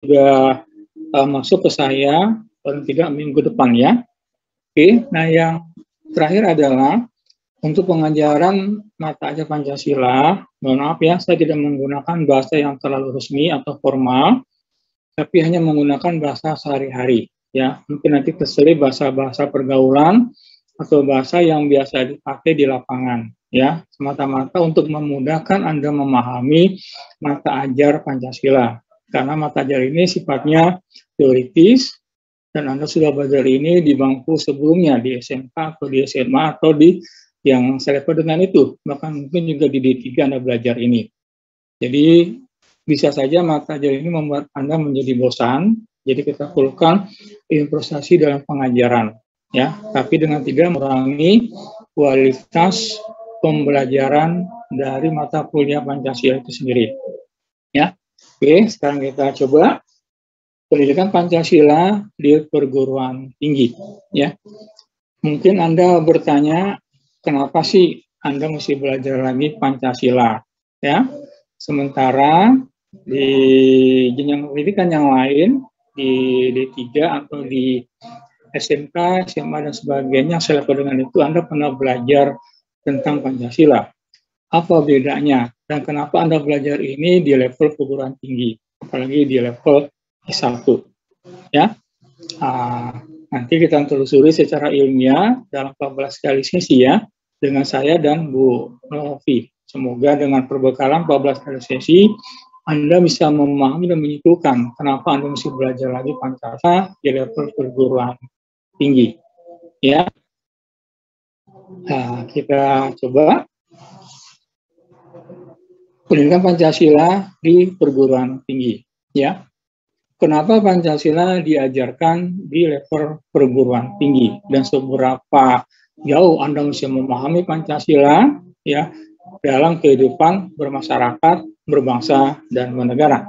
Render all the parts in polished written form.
sudah masuk ke saya paling tidak minggu depan ya. Oke, nah yang terakhir adalah untuk pengajaran mata ajar Pancasila, mohon maaf ya, saya tidak menggunakan bahasa yang terlalu resmi atau formal, tapi hanya menggunakan bahasa sehari-hari. Ya, mungkin nanti terselip bahasa-bahasa pergaulan atau bahasa yang biasa dipakai di lapangan. Ya, semata-mata untuk memudahkan Anda memahami mata ajar Pancasila. Karena mata ajar ini sifatnya teoritis, dan Anda sudah belajar ini di bangku sebelumnya, di SMK atau di SMA atau di yang selevel dengan itu, bahkan mungkin juga di D3 Anda belajar ini. Jadi bisa saja mata ajar ini membuat Anda menjadi bosan, jadi kita perlukan improvisasi dalam pengajaran, ya, tapi dengan tidak mengurangi kualitas pembelajaran dari mata kuliah Pancasila itu sendiri. Ya, oke, sekarang kita coba pendidikan Pancasila di perguruan tinggi. Ya, mungkin Anda bertanya, kenapa sih Anda mesti belajar lagi Pancasila? Ya, sementara di jenjang pendidikan yang lain, di D3 atau di SMK, SMA, dan sebagainya, selevel dengan itu Anda pernah belajar tentang Pancasila. Apa bedanya? Dan kenapa Anda belajar ini di level perguruan tinggi? Apalagi di level S1. Ya, nanti kita telusuri secara ilmiah dalam 14 kali sesi ya, dengan saya dan Bu Novi. Semoga dengan perbekalan 14 kali sesi, Anda bisa memahami dan menyimpulkan kenapa Anda mesti belajar lagi Pancasila di level perguruan tinggi. Ya, nah, kita coba pendidikan Pancasila di perguruan tinggi. Ya, kenapa Pancasila diajarkan di level perguruan tinggi dan seberapa jauh Anda mesti memahami Pancasila ya dalam kehidupan bermasyarakat, berbangsa, dan bernegara.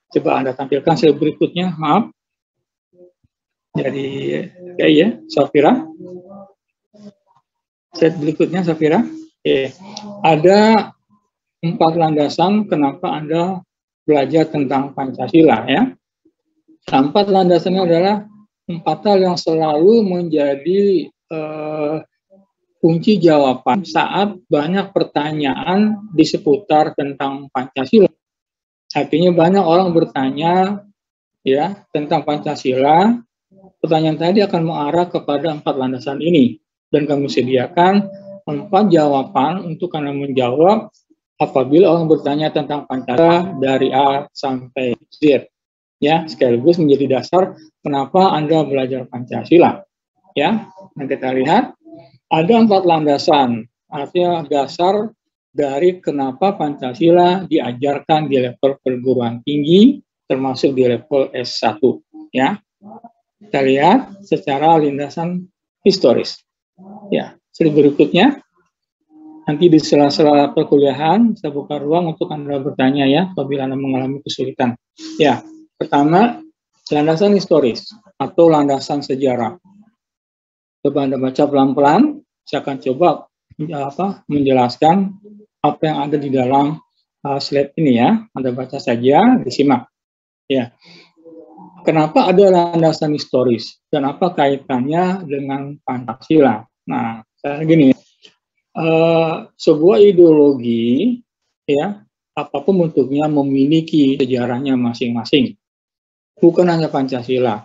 Coba Anda tampilkan slide berikutnya, maaf. Jadi, ya, Safira. Slide berikutnya, Safira. Oke. Ada 4 landasan kenapa Anda belajar tentang Pancasila ya. 4 landasannya adalah 4 hal yang selalu menjadi kunci jawaban saat banyak pertanyaan di seputar tentang Pancasila. Artinya banyak orang bertanya ya tentang Pancasila. Pertanyaan tadi akan mengarah kepada 4 landasan ini, dan kami sediakan 4 jawaban untuk Anda menjawab apabila orang bertanya tentang Pancasila dari A sampai Z. Ya, sekaligus menjadi dasar kenapa Anda belajar Pancasila. Ya, nah kita lihat ada 4 landasan, artinya dasar dari kenapa Pancasila diajarkan di level perguruan tinggi, termasuk di level S1. Ya, kita lihat secara lintasan historis. Ya, slide berikutnya. Nanti di sela-sela perkuliahan saya buka ruang untuk Anda bertanya ya apabila Anda mengalami kesulitan. Ya, pertama landasan historis atau landasan sejarah. Coba Anda baca pelan-pelan. Saya akan coba menjelaskan apa yang ada di dalam slide ini ya. Anda baca saja, disimak. Ya. Kenapa ada landasan historis dan apa kaitannya dengan Pancasila? Nah, gini. Sebuah ideologi ya apapun bentuknya memiliki sejarahnya masing-masing, bukan hanya Pancasila.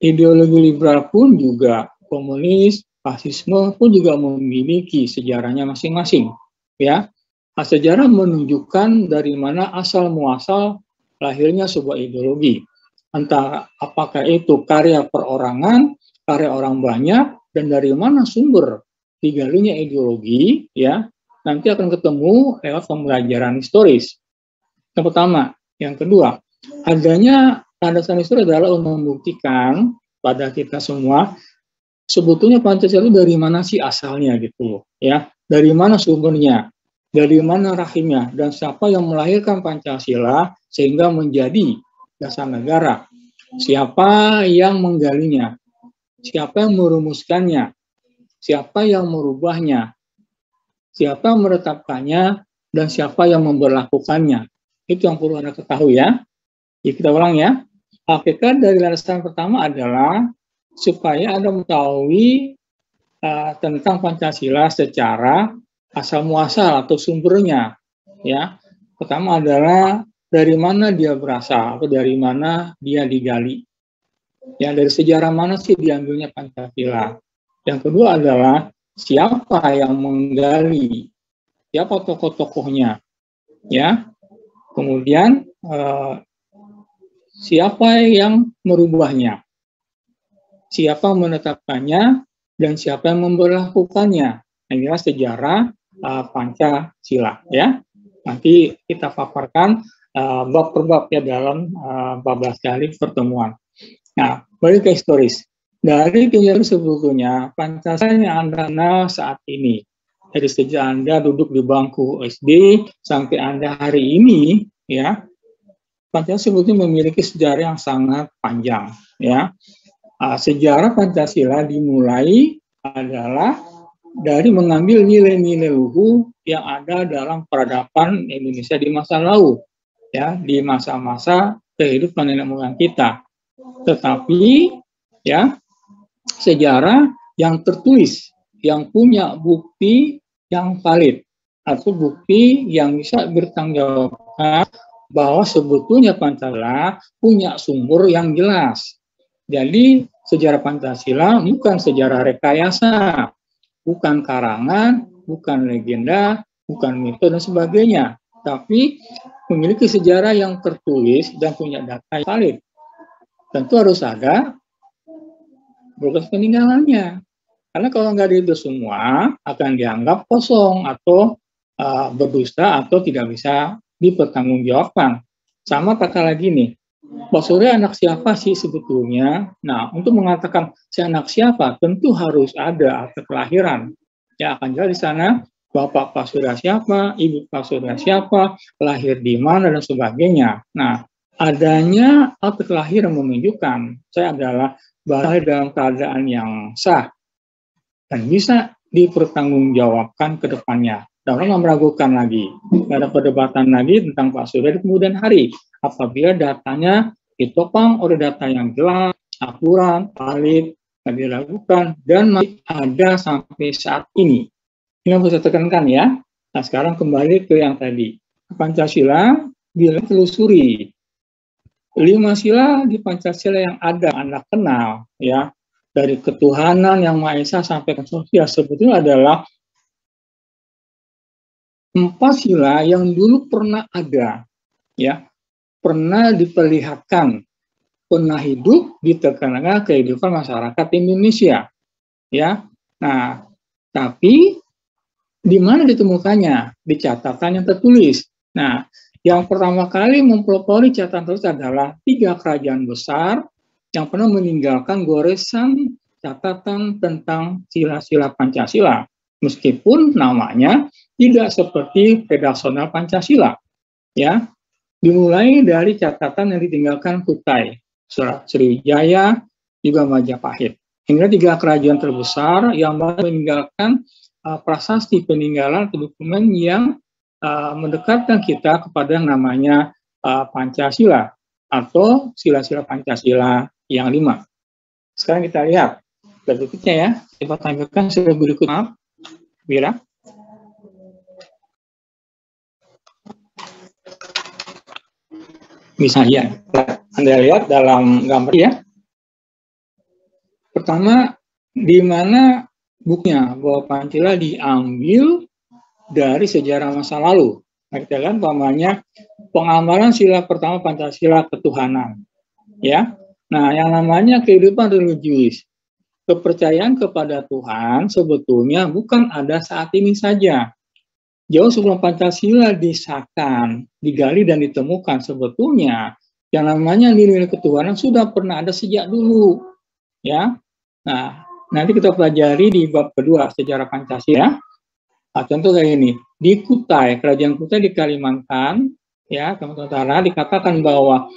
Ideologi liberal pun juga, komunis, fasisme pun juga memiliki sejarahnya masing-masing ya. Sejarah menunjukkan dari mana asal muasal lahirnya sebuah ideologi, entah apakah itu karya perorangan, karya orang banyak, dan dari mana sumber digalinya ideologi ya, nanti akan ketemu lewat pembelajaran historis. Yang pertama, yang kedua, adanya landasan historis adalah untuk membuktikan pada kita semua sebetulnya Pancasila itu dari mana sih asalnya gitu ya, dari mana sumbernya, dari mana rahimnya, dan siapa yang melahirkan Pancasila sehingga menjadi dasar negara, siapa yang menggalinya, siapa yang merumuskannya, siapa yang merubahnya, siapa yang menetapkannya, dan siapa yang memberlakukannya. Itu yang perlu Anda ketahui ya. Jadi kita ulang ya. Hakikat dari landasan pertama adalah supaya Anda mengetahui tentang Pancasila secara asal muasal atau sumbernya. Ya, pertama adalah dari mana dia berasal atau dari mana dia digali. Ya, dari sejarah mana sih diambilnya Pancasila. Yang kedua adalah siapa yang menggali, siapa tokoh-tokohnya, ya. Kemudian siapa yang merubahnya, siapa menetapkannya, dan siapa yang memberlakukannya. Inilah sejarah Pancasila, ya. Nanti kita paparkan bab per bab ya dalam 14 kali pertemuan. Nah, balik ke historis. Dari kejadian sebetulnya Pancasila yang Anda kenal saat ini, dari sejak Anda duduk di bangku SD sampai Anda hari ini, ya, Pancasila sebetulnya memiliki sejarah yang sangat panjang, ya. Sejarah Pancasila dimulai adalah dari mengambil nilai-nilai luhur yang ada dalam peradaban Indonesia di masa lalu, ya, di masa-masa kehidupan nenek moyang kita. Tetapi, ya, sejarah yang tertulis, yang punya bukti yang valid atau bukti yang bisa bertanggungjawabkan bahwa sebetulnya Pancasila punya sumber yang jelas. Jadi sejarah Pancasila bukan sejarah rekayasa, bukan karangan, bukan legenda, bukan mitos dan sebagainya, tapi memiliki sejarah yang tertulis dan punya data yang valid. Tentu harus ada bekas peninggalannya. Karena kalau nggak ada itu semua, akan dianggap kosong atau berdusta atau tidak bisa dipertanggungjawabkan. Sama kata lagi nih, Pak Surya anak siapa sih sebetulnya? Nah, untuk mengatakan si anak siapa, tentu harus ada akte kelahiran. Ya, akan jelas di sana Bapak Pak Surya siapa, Ibu Pak Surya siapa, lahir di mana, dan sebagainya. Nah, adanya akte kelahiran menunjukkan saya adalah lahir dalam keadaan yang sah dan bisa dipertanggungjawabkan ke depannya. Dan orang meragukan lagi, tidak ada perdebatan lagi tentang Pak Surya di kemudian hari. Apabila datanya ditopang oleh data yang jelas, akurat, valid, tidak diragukan, dan masih ada sampai saat ini. Ini yang bisa tekankan ya. Nah, sekarang kembali ke yang tadi. Pancasila, bila telusuri 5 sila di Pancasila yang ada Anda kenal, ya, dari ketuhanan yang Maha Esa sampai ke sosial, sebetulnya adalah 4 sila yang dulu pernah ada, ya, pernah diperlihatkan, pernah hidup di tengah-tengah kehidupan masyarakat Indonesia, ya. Nah, tapi di mana ditemukannya? Di catatan yang tertulis. Nah, yang pertama kali mempelopori catatan tertulis adalah 3 kerajaan besar yang pernah meninggalkan goresan catatan tentang sila-sila Pancasila. Meskipun namanya tidak seperti redaksional Pancasila, ya. Dimulai dari catatan yang ditinggalkan Kutai, Sriwijaya, juga Majapahit. Hingga 3 kerajaan terbesar yang meninggalkan prasasti peninggalan atau dokumen yang mendekatkan kita kepada yang namanya Pancasila atau sila-sila Pancasila yang 5. Sekarang kita lihat berikutnya ya. Kita tampilkan slide berikutnya. Bila bisa ya, Anda lihat dalam gambar ya. Pertama, di mana buktinya bahwa Pancasila diambil dari sejarah masa lalu. Nah, kita lihat umpamanya pengamalan sila pertama Pancasila ketuhanan, ya. Nah, yang namanya kehidupan religius, kepercayaan kepada Tuhan sebetulnya bukan ada saat ini saja. Jauh sebelum Pancasila disahkan, digali dan ditemukan, sebetulnya yang namanya nilai ketuhanan sudah pernah ada sejak dulu, ya. Nah, nanti kita pelajari di bab kedua sejarah Pancasila. Nah, contoh kayak ini, di Kutai, kerajaan Kutai di Kalimantan, ya, Kalimantan dikatakan bahwa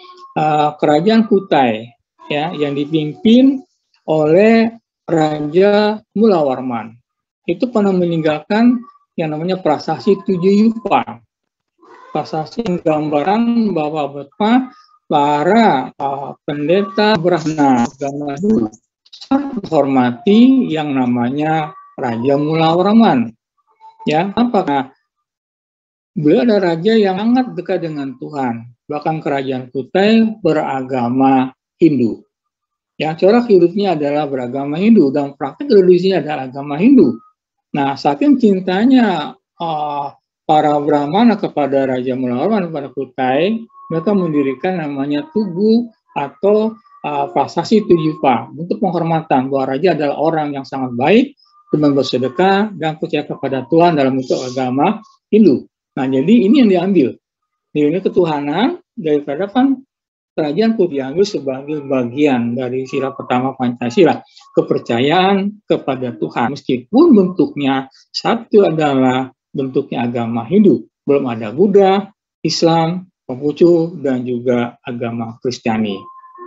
kerajaan Kutai, ya, yang dipimpin oleh Raja Mulawarman, itu pernah meninggalkan yang namanya prasasti 7 yupa. Prasasti gambaran bahwa betapa para pendeta Brahmana agama Hindu menghormati yang namanya Raja Mulawarman. Ya, apakah beliau adalah raja yang sangat dekat dengan Tuhan. Bahkan kerajaan Kutai beragama Hindu. Ya, corak hidupnya adalah beragama Hindu dan praktik religiusnya adalah agama Hindu. Nah, saking cintanya para Brahmana kepada Raja Mulawarman pada Kutai, mereka mendirikan namanya Tugu atau prasasti Tujupa untuk penghormatan bahwa raja adalah orang yang sangat baik, teman bersedekah dan percaya kepada Tuhan dalam bentuk agama Hindu. Nah, jadi ini yang diambil. Ini ketuhanan daripada kan kerajaan pun diambil sebagai bagian dari sila pertama Pancasila, kepercayaan kepada Tuhan. Meskipun bentuknya satu adalah bentuknya agama Hindu, belum ada Buddha, Islam, Konghucu, dan juga agama Kristiani.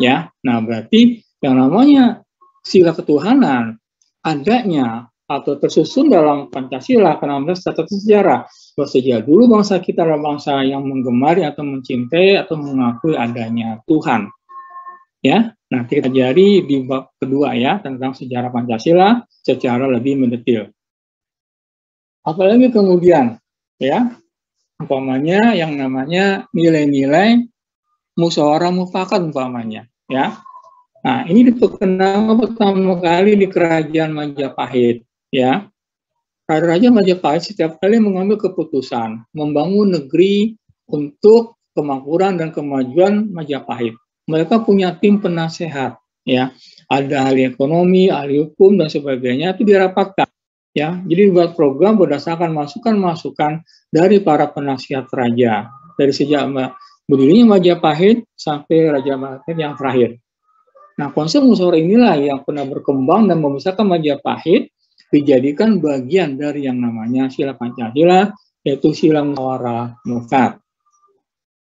Ya, nah berarti yang namanya sila ketuhanan adanya atau tersusun dalam Pancasila karena catatan sejarah. Sejak dulu bangsa kita adalah bangsa yang menggemari atau mencintai atau mengakui adanya Tuhan. Ya, nanti kita pelajari di bab kedua ya tentang sejarah Pancasila secara lebih mendetil. Apalagi kemudian ya, umpamanya yang namanya nilai-nilai musyawarah mufakat umpamanya ya. Nah, ini diperkenalkan pertama kali di Kerajaan Majapahit ya. Raja Majapahit setiap kali mengambil keputusan membangun negeri untuk kemakmuran dan kemajuan Majapahit. Mereka punya tim penasehat, ya, ada ahli ekonomi, ahli hukum dan sebagainya itu dirapatkan, ya. Jadi dibuat program berdasarkan masukan-masukan dari para penasihat raja dari sejak berdirinya Majapahit sampai Raja Majapahit yang terakhir. Nah, konsep musyawarah inilah yang pernah berkembang dan membesarkan Majapahit dijadikan bagian dari yang namanya sila Pancasila, yaitu sila musyawarah mufakat.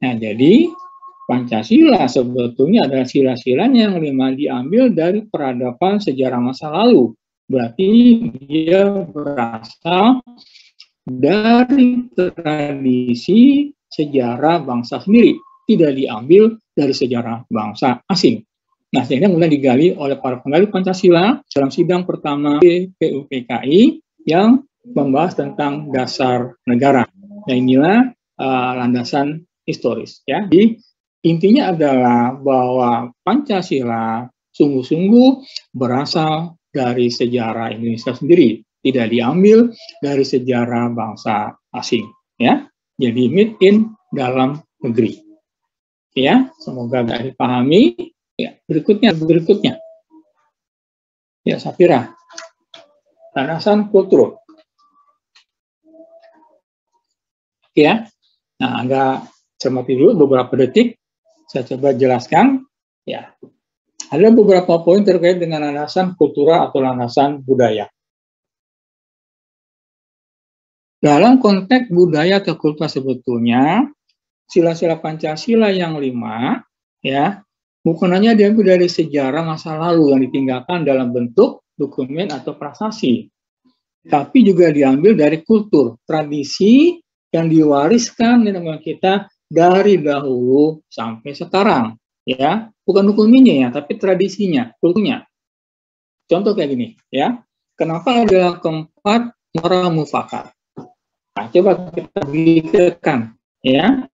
Nah, jadi Pancasila sebetulnya adalah sila-silanya yang 5 diambil dari peradaban sejarah masa lalu. Berarti dia berasal dari tradisi sejarah bangsa sendiri, tidak diambil dari sejarah bangsa asing. Nah, sehingga mulai digali oleh para penggali Pancasila dalam sidang pertama PUPKI yang membahas tentang dasar negara. Nah, inilah landasan historis. Ya. Jadi, intinya adalah bahwa Pancasila sungguh-sungguh berasal dari sejarah Indonesia sendiri, tidak diambil dari sejarah bangsa asing. Ya, jadi made in dalam negeri. Ya, semoga bisa dipahami. Ya, berikutnya. Ya, Safira. Landasan kultur. Ya. Nah, agak cermati dulu beberapa detik. Saya coba jelaskan. Ya. Ada beberapa poin terkait dengan landasan kultural atau landasan budaya. Dalam konteks budaya atau kultur sebetulnya, sila-sila Pancasila yang 5, ya, bukan hanya diambil dari sejarah masa lalu yang ditinggalkan dalam bentuk dokumen atau prasasti, tapi juga diambil dari kultur, tradisi yang diwariskan di negara kita dari dahulu sampai sekarang, ya, bukan dokumennya ya, tapi tradisinya, kulturnya. Contoh kayak gini, ya, kenapa adalah keempat musyawarah mufakat? Nah, coba kita pikirkan, ya.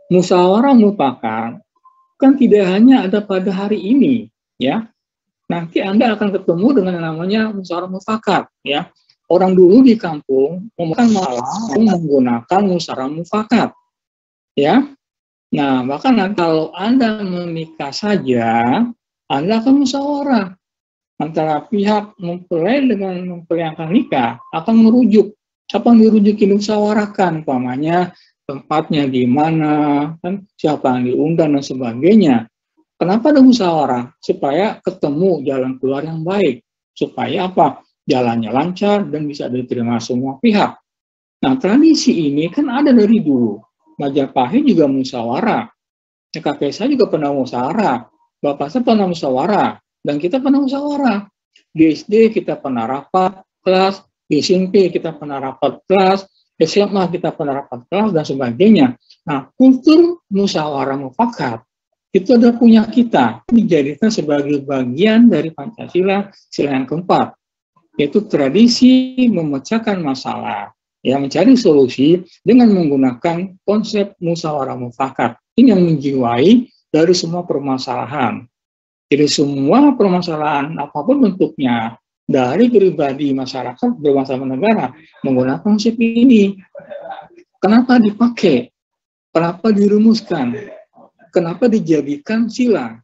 Musyawarah mufakat kan tidak hanya ada pada hari ini, ya. Nanti Anda akan ketemu dengan yang namanya musyawarah mufakat, ya. Orang dulu di kampung menggunakan musyawarah mufakat, ya. Nah, bahkan kalau Anda menikah saja, Anda akan musyawarah antara pihak mempelai dengan mempelai yang akan nikah akan merujuk apa yang dirujukin musyawarahkan, umpamanya tempatnya di mana, kan siapa yang diundang dan sebagainya. Kenapa ada musyawarah? Supaya ketemu jalan keluar yang baik. Supaya apa? Jalannya lancar dan bisa diterima semua pihak. Nah, tradisi ini kan ada dari dulu. Majapahit juga musyawarah. kakek saya juga pernah musyawarah. Bapak saya pernah musyawarah. Dan kita pernah musyawarah. Di SD kita pernah rapat kelas. Di SMP kita pernah rapat kelas. SMA kita penerapan kelas dan sebagainya. Nah, kultur musyawarah mufakat itu adalah punya kita, dijadikan sebagai bagian dari Pancasila sila yang keempat, yaitu tradisi memecahkan masalah, ya, mencari solusi dengan menggunakan konsep musyawarah mufakat. Ini yang menjiwai dari semua permasalahan. Jadi semua permasalahan apapun bentuknya, dari pribadi masyarakat berbangsa negara menggunakan konsep ini. Kenapa dipakai? Kenapa dirumuskan? Kenapa dijadikan sila?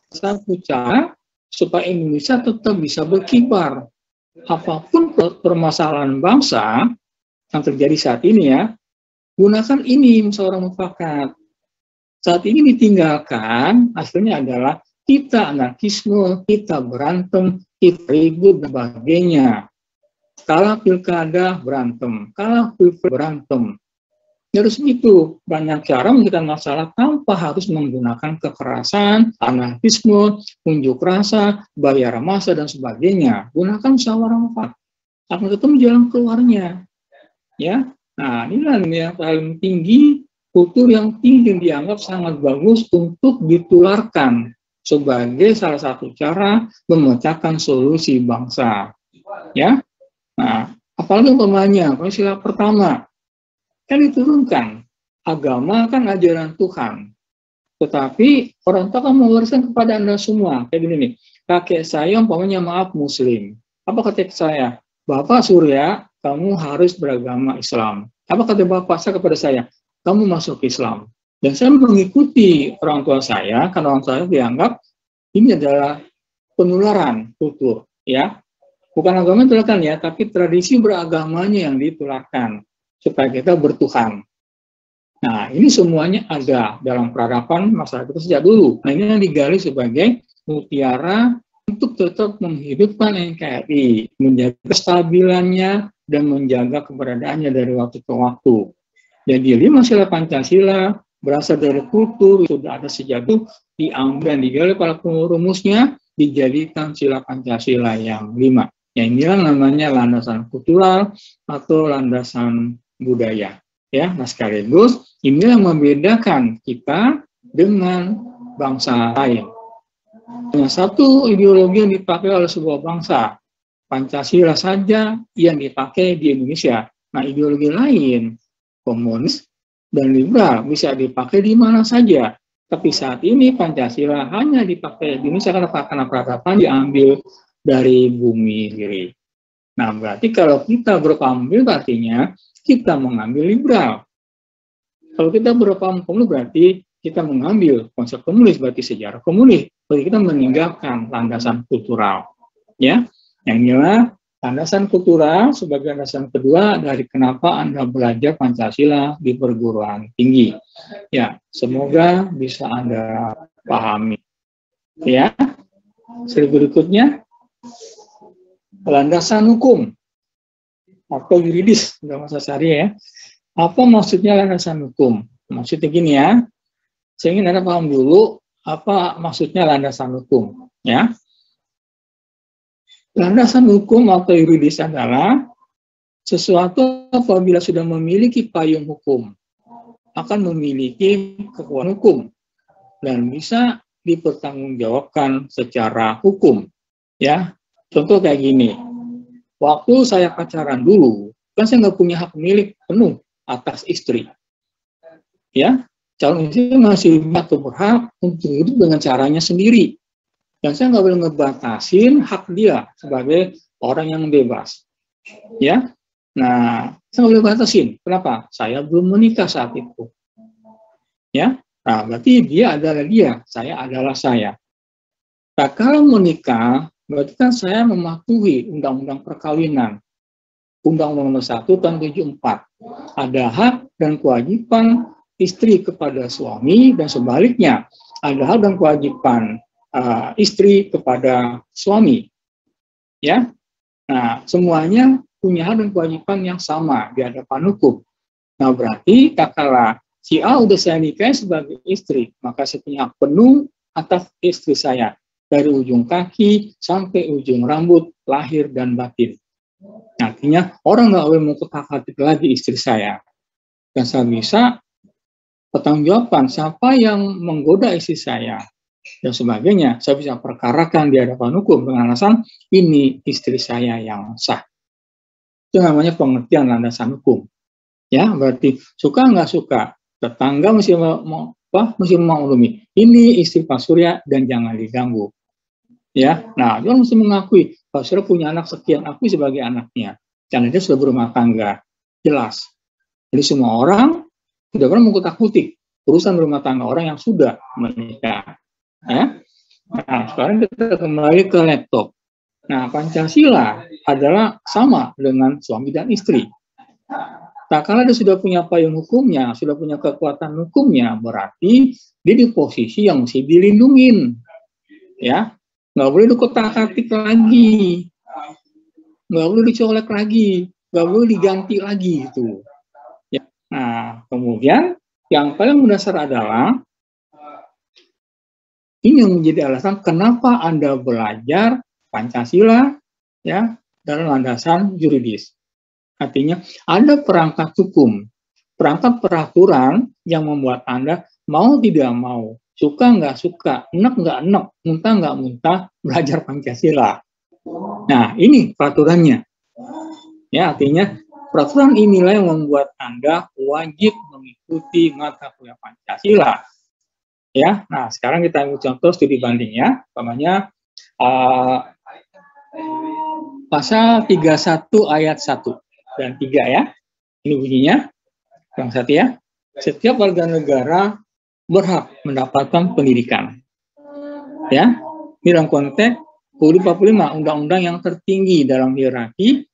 Satu cara supaya Indonesia tetap bisa berkibar. Apapun permasalahan bangsa yang terjadi saat ini, ya, gunakan ini musyawarah mufakat. Saat ini ditinggalkan, hasilnya adalah kita anarkisme, kita berantem, kita ribut, dan sebagainya. Kalah pilkada berantem, kalah pilpres berantem. Harus itu, banyak cara menyelesaikan masalah tanpa harus menggunakan kekerasan, anarkisme, unjuk rasa, bayar massa, dan sebagainya. Gunakan musyawarah mufakat. Akan ketemu jalan keluarnya. Ya, nah inilah yang paling tinggi, kultur yang tinggi yang dianggap sangat bagus untuk ditularkan sebagai salah satu cara memecahkan solusi bangsa. Ya, nah apalagi umpamanya, sila pertama kan diturunkan, agama kan ajaran Tuhan, tetapi orang tua kan mewariskan kepada Anda semua. Kayak gini nih, kakek saya umpamanya maaf Muslim. Apa kata saya? Bapak Surya, kamu harus beragama Islam. Apa kata bapak saya kepada saya? Kamu masuk Islam. Dan saya mengikuti orang tua saya, karena orang tua saya dianggap ini adalah penularan kultur, ya. Bukan agama ditularkan, ya, tapi tradisi beragamanya yang ditularkan supaya kita bertuhan. Nah, ini semuanya ada dalam peradaban masyarakat kita sejak dulu. Nah, ini yang digali sebagai mutiara untuk tetap menghidupkan NKRI, menjaga kestabilannya dan menjaga keberadaannya dari waktu ke waktu. Jadi 5 sila Pancasila berasal dari kultur, sudah ada sejak dulu, diambil dan digali para perumusnya, dijadikan sila Pancasila yang 5. Ya, inilah namanya landasan kultural atau landasan budaya. Ya, nah sekaligus inilah yang membedakan kita dengan bangsa lain. Hanya satu ideologi yang dipakai oleh sebuah bangsa, Pancasila saja yang dipakai di Indonesia. Nah, ideologi lain, komunis dan liberal, bisa dipakai di mana saja. Tapi saat ini Pancasila hanya dipakai di Indonesia karena peradaban diambil dari bumi sendiri. Nah, berarti kalau kita berpambil artinya kita mengambil liberal. Kalau kita berpaham komunis berarti kita mengambil konsep komunis, berarti sejarah komunis. Berarti kita meninggalkan landasan kultural. Ya, yang inilah landasan kultural sebagai landasan kedua dari kenapa Anda belajar Pancasila di perguruan tinggi. Ya, semoga bisa Anda pahami. Ya, berikutnya landasan hukum atau yuridis dalam bahasa syariah, ya. Apa maksudnya landasan hukum? Maksudnya gini, ya. Saya ingin Anda paham dulu apa maksudnya landasan hukum, ya. Landasan hukum atau yuridis adalah sesuatu apabila sudah memiliki payung hukum akan memiliki kekuatan hukum dan bisa dipertanggungjawabkan secara hukum, ya. Contoh kayak gini. Waktu saya pacaran dulu, kan saya nggak punya hak milik penuh atas istri. Ya, calon istri masih atau berhak untuk hidup dengan caranya sendiri. Dan saya nggak boleh ngebatasin hak dia sebagai orang yang bebas. Ya, nah, saya nggak boleh batasin. Kenapa? Saya belum menikah saat itu. Ya, nah, berarti dia adalah dia, saya adalah saya. Nah, kalau menikah, berarti kan saya mematuhi Undang-Undang Perkawinan. Undang-Undang Nomor 1 Tahun 74. Ada hak dan kewajiban istri kepada suami dan sebaliknya. Ada hak dan kewajiban istri kepada suami. Ya. Nah, semuanya punya hak dan kewajiban yang sama di hadapan hukum. Nah, berarti katakanlah si A udah saya nikahi sebagai istri, maka saya punya hak penuh atas istri saya. Dari ujung kaki sampai ujung rambut, lahir dan batin. Artinya orang nggak boleh mengutak-atik lagi istri saya. Dan saya bisa pertanggungjawabkan siapa yang menggoda istri saya dan sebagainya. Saya bisa perkarakan di hadapan hukum dengan alasan ini istri saya yang sah. Itu namanya pengertian landasan hukum. Ya, berarti suka nggak suka, tetangga mesti mesti memaklumi. Ini istri Pak Surya dan jangan diganggu. Ya, nah dia mesti mengakui Pak Surya punya anak sekian, aku sebagai anaknya. Karena dia sudah berumah tangga, jelas. Jadi semua orang tidak pernah mengutak-atik urusan rumah tangga orang yang sudah menikah. Ya. Nah, sekarang kita kembali ke laptop. Nah, Pancasila adalah sama dengan suami dan istri. Nah, kalau dia sudah punya payung hukumnya, sudah punya kekuatan hukumnya, berarti dia di posisi yang mesti dilindungin. Ya, nggak boleh dikotak-atik lagi, nggak boleh dicolek lagi, nggak boleh diganti lagi itu. Ya. Nah, kemudian yang paling mendasar adalah ini yang menjadi alasan kenapa Anda belajar Pancasila ya dalam landasan yuridis. Artinya ada perangkat hukum, perangkat peraturan yang membuat Anda mau tidak mau, suka nggak suka, enak nggak enak, muntah nggak muntah, belajar Pancasila. Nah, ini peraturannya. Ya, artinya peraturan inilah yang membuat Anda wajib mengikuti mata kuliah Pancasila. Ya, nah sekarang kita ambil contoh studi banding ya, umpamanya pasal 31 ayat 1 dan 3 ya. Ini bunyinya, yang satu ya. Setiap warga negara berhak mendapatkan pendidikan. Ya, ini dalam konteks UUD 45, undang-undang yang tertinggi dalam hierarki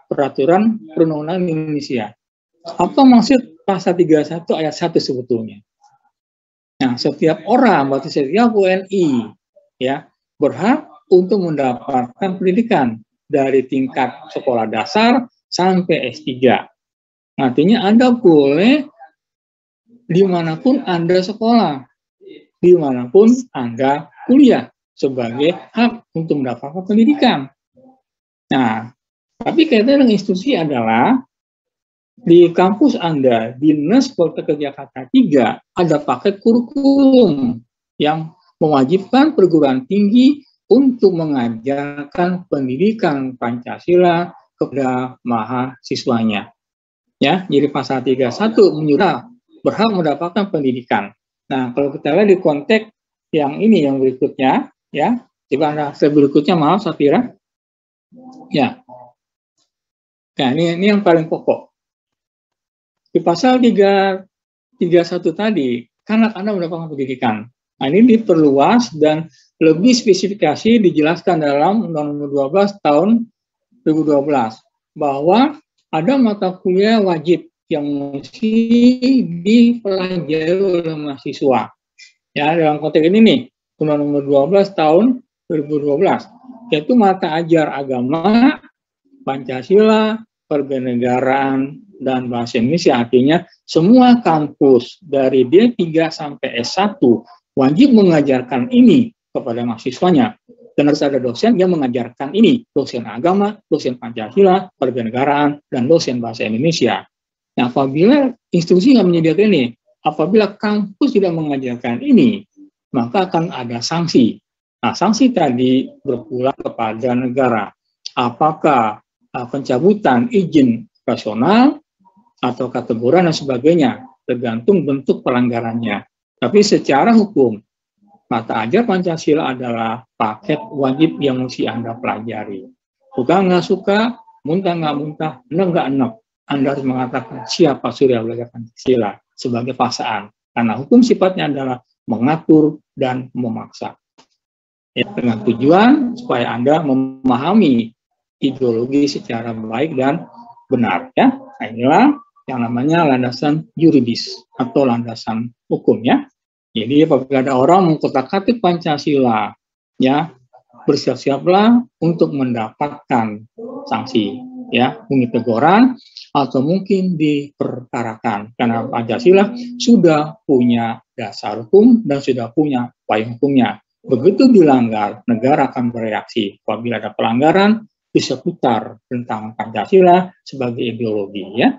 peraturan perundang-undangan Indonesia. Apa maksud pasal 31 ayat 1 sebetulnya? Nah, setiap orang, berarti setiap WNI ya, berhak untuk mendapatkan pendidikan dari tingkat sekolah dasar sampai S3. Artinya Anda boleh dimanapun Anda sekolah, dimanapun Anda kuliah sebagai hak untuk mendapatkan pendidikan. Nah, tapi kaitan dengan institusi adalah di kampus Anda, di Dinas Politeknik Jakarta 3, ada paket kurikulum yang mewajibkan perguruan tinggi untuk mengajarkan pendidikan Pancasila kepada mahasiswanya. Ya, jadi pasal 31 menyuruh berhak mendapatkan pendidikan. Nah, kalau kita lihat di konteks yang ini yang berikutnya, ya, coba berikutnya maaf Safira. Ya. Nah, ini yang paling pokok. Di pasal 331 tadi, kan Anda mendapatkan pendidikan. Nah, ini diperluas dan lebih spesifikasi dijelaskan dalam Undang-Undang 12 tahun 2012 bahwa ada mata kuliah wajib yang mesti dipelajari oleh mahasiswa. Ya, dalam konteks ini nih, Undang-Undang 12 tahun 2012, yaitu mata ajar agama, Pancasila, Kewarganegaraan, dan bahasa Indonesia. Artinya semua kampus dari D3 sampai S1 wajib mengajarkan ini kepada mahasiswanya. Dan harus ada dosen yang mengajarkan ini, dosen agama, dosen Pancasila, Kewarganegaraan, dan dosen bahasa Indonesia. Nah, apabila institusi nggak menyediakan ini, apabila kampus tidak mengajarkan ini, maka akan ada sanksi. Nah, sanksi tadi berpulang kepada negara. Apakah pencabutan izin operasional atau teguran dan sebagainya, tergantung bentuk pelanggarannya. Tapi secara hukum, mata ajar Pancasila adalah paket wajib yang mesti Anda pelajari. Suka nggak suka, muntah nggak muntah, enak nggak enak, Anda harus mengatakan siapa Surya belajar Pancasila sebagai paksaan. Karena hukum sifatnya adalah mengatur dan memaksa. Ya, dengan tujuan supaya Anda memahami ideologi secara baik dan benar. Ya, nah, inilah yang namanya landasan yuridis atau landasan hukum ya. Jadi apabila ada orang mengkotak-atik Pancasila, ya bersiap-siaplah untuk mendapatkan sanksi, ya mungkin teguran atau mungkin diperkarakan karena Pancasila sudah punya dasar hukum dan sudah punya payung hukumnya. Begitu dilanggar, negara akan bereaksi. Apabila ada pelanggaran, seputar tentang Pancasila sebagai ideologi ya.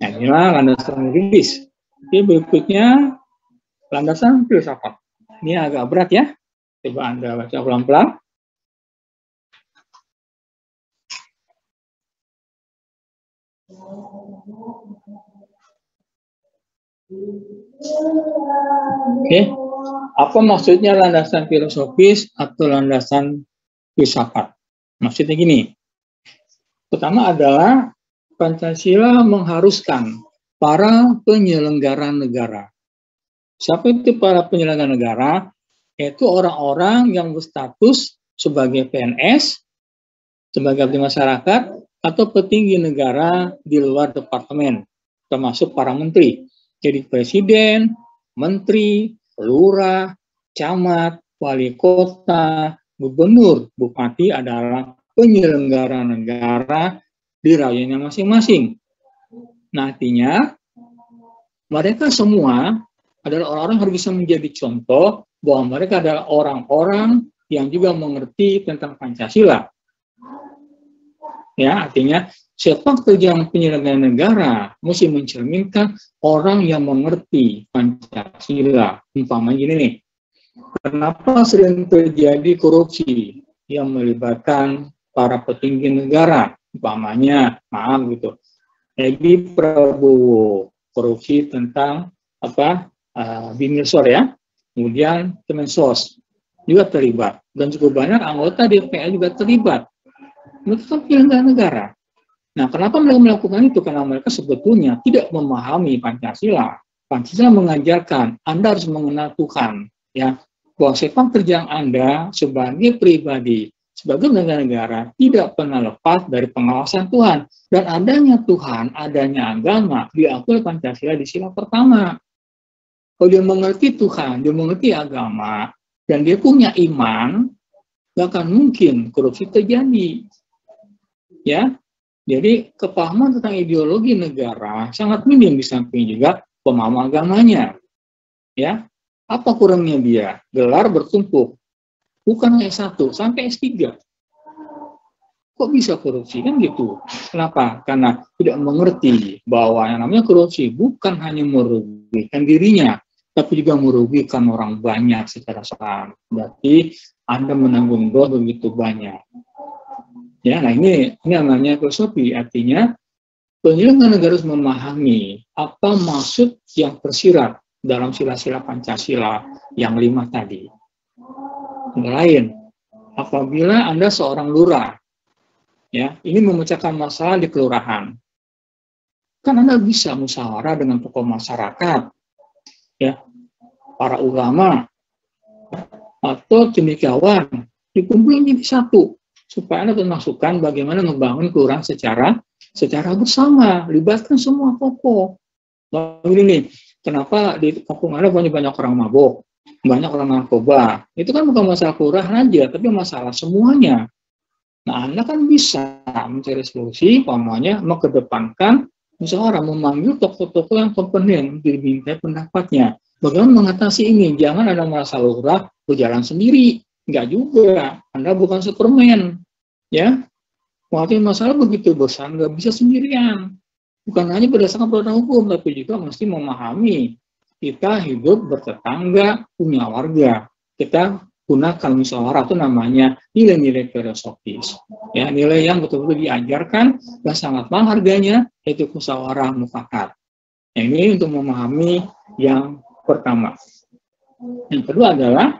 Nah, inilah landasan yuridis. Oke, berikutnya landasan filsafat. Ini agak berat ya. Coba Anda baca pelan-pelan. Oke, apa maksudnya landasan filosofis atau landasan filsafat? Maksudnya gini, pertama adalah Pancasila mengharuskan para penyelenggara negara. Siapa itu para penyelenggara negara? Yaitu orang-orang yang berstatus sebagai PNS, sebagai abdi masyarakat, atau petinggi negara di luar departemen, termasuk para menteri. Jadi presiden, menteri, lurah, camat, wali kota, gubernur, bupati adalah penyelenggara negara di rakyatnya masing-masing. Nah, artinya mereka semua adalah orang-orang yang harus bisa menjadi contoh bahwa mereka adalah orang-orang yang juga mengerti tentang Pancasila. Ya, artinya sepak terjang penyelenggara negara mesti mencerminkan orang yang mengerti Pancasila. Umpamanya gini nih, kenapa sering terjadi korupsi yang melibatkan para petinggi negara? Umpamanya, maaf gitu, Edi Prabowo, korupsi tentang Bimirsor ya, kemudian Kemensos juga terlibat, dan cukup banyak anggota DPR juga terlibat. Mereka kan penyelenggara negara. Nah, kenapa mereka melakukan itu? Karena mereka sebetulnya tidak memahami Pancasila. Pancasila mengajarkan Anda harus mengenal Tuhan, ya, bahwa sepak terjang Anda sebagai pribadi, sebagai negara tidak pernah lepas dari pengawasan Tuhan. Dan adanya Tuhan, adanya agama diakui Pancasila di sila pertama. Kalau dia mengerti Tuhan, dia mengerti agama, dan dia punya iman, nggak akan mungkin korupsi terjadi. Ya, jadi kepahaman tentang ideologi negara sangat minim, di samping juga pemahaman agamanya. Ya, apa kurangnya dia? Gelar bertumpuk, bukan S1 sampai S3. Kok bisa korupsi kan gitu? Kenapa? Karena tidak mengerti bahwa yang namanya korupsi bukan hanya merugikan dirinya, tapi juga merugikan orang banyak secara saham. Berarti Anda menanggung dosa begitu banyak. Ya, nah ini namanya filosofi, artinya penyelenggara negara harus memahami apa maksud yang tersirat dalam sila-sila Pancasila yang 5 tadi. Yang lain, apabila Anda seorang lurah, ya, ini memecahkan masalah di kelurahan, kan Anda bisa musyawarah dengan tokoh masyarakat, ya, para ulama, atau cendekiawan, dikumpulin jadi satu, supaya Anda bermasukan bagaimana membangun kelurahan secara bersama, libatkan semua tokoh. Begini, kenapa di kampung Anda banyak orang mabuk, banyak orang narkoba? Itu kan bukan masalah kelurahan aja, tapi masalah semuanya. Nah, Anda kan bisa mencari solusi, umpamanya mengedepankan musyawarah, memanggil tokoh-tokoh yang kompeten untuk diminta pendapatnya. Bagaimana mengatasi ini? Jangan ada masalah lurah berjalan sendiri. Enggak juga, Anda bukan Superman, ya. Mengatasi masalah begitu besar, nggak bisa sendirian. Bukan hanya berdasarkan peraturan hukum, tapi juga mesti memahami kita hidup bertetangga, punya warga. Kita gunakan musyawarah itu namanya nilai-nilai filosofis, ya, nilai yang betul-betul diajarkan dan sangat mahal harganya, yaitu musyawarah mufakat. Nah, ini untuk memahami yang pertama. Yang kedua adalah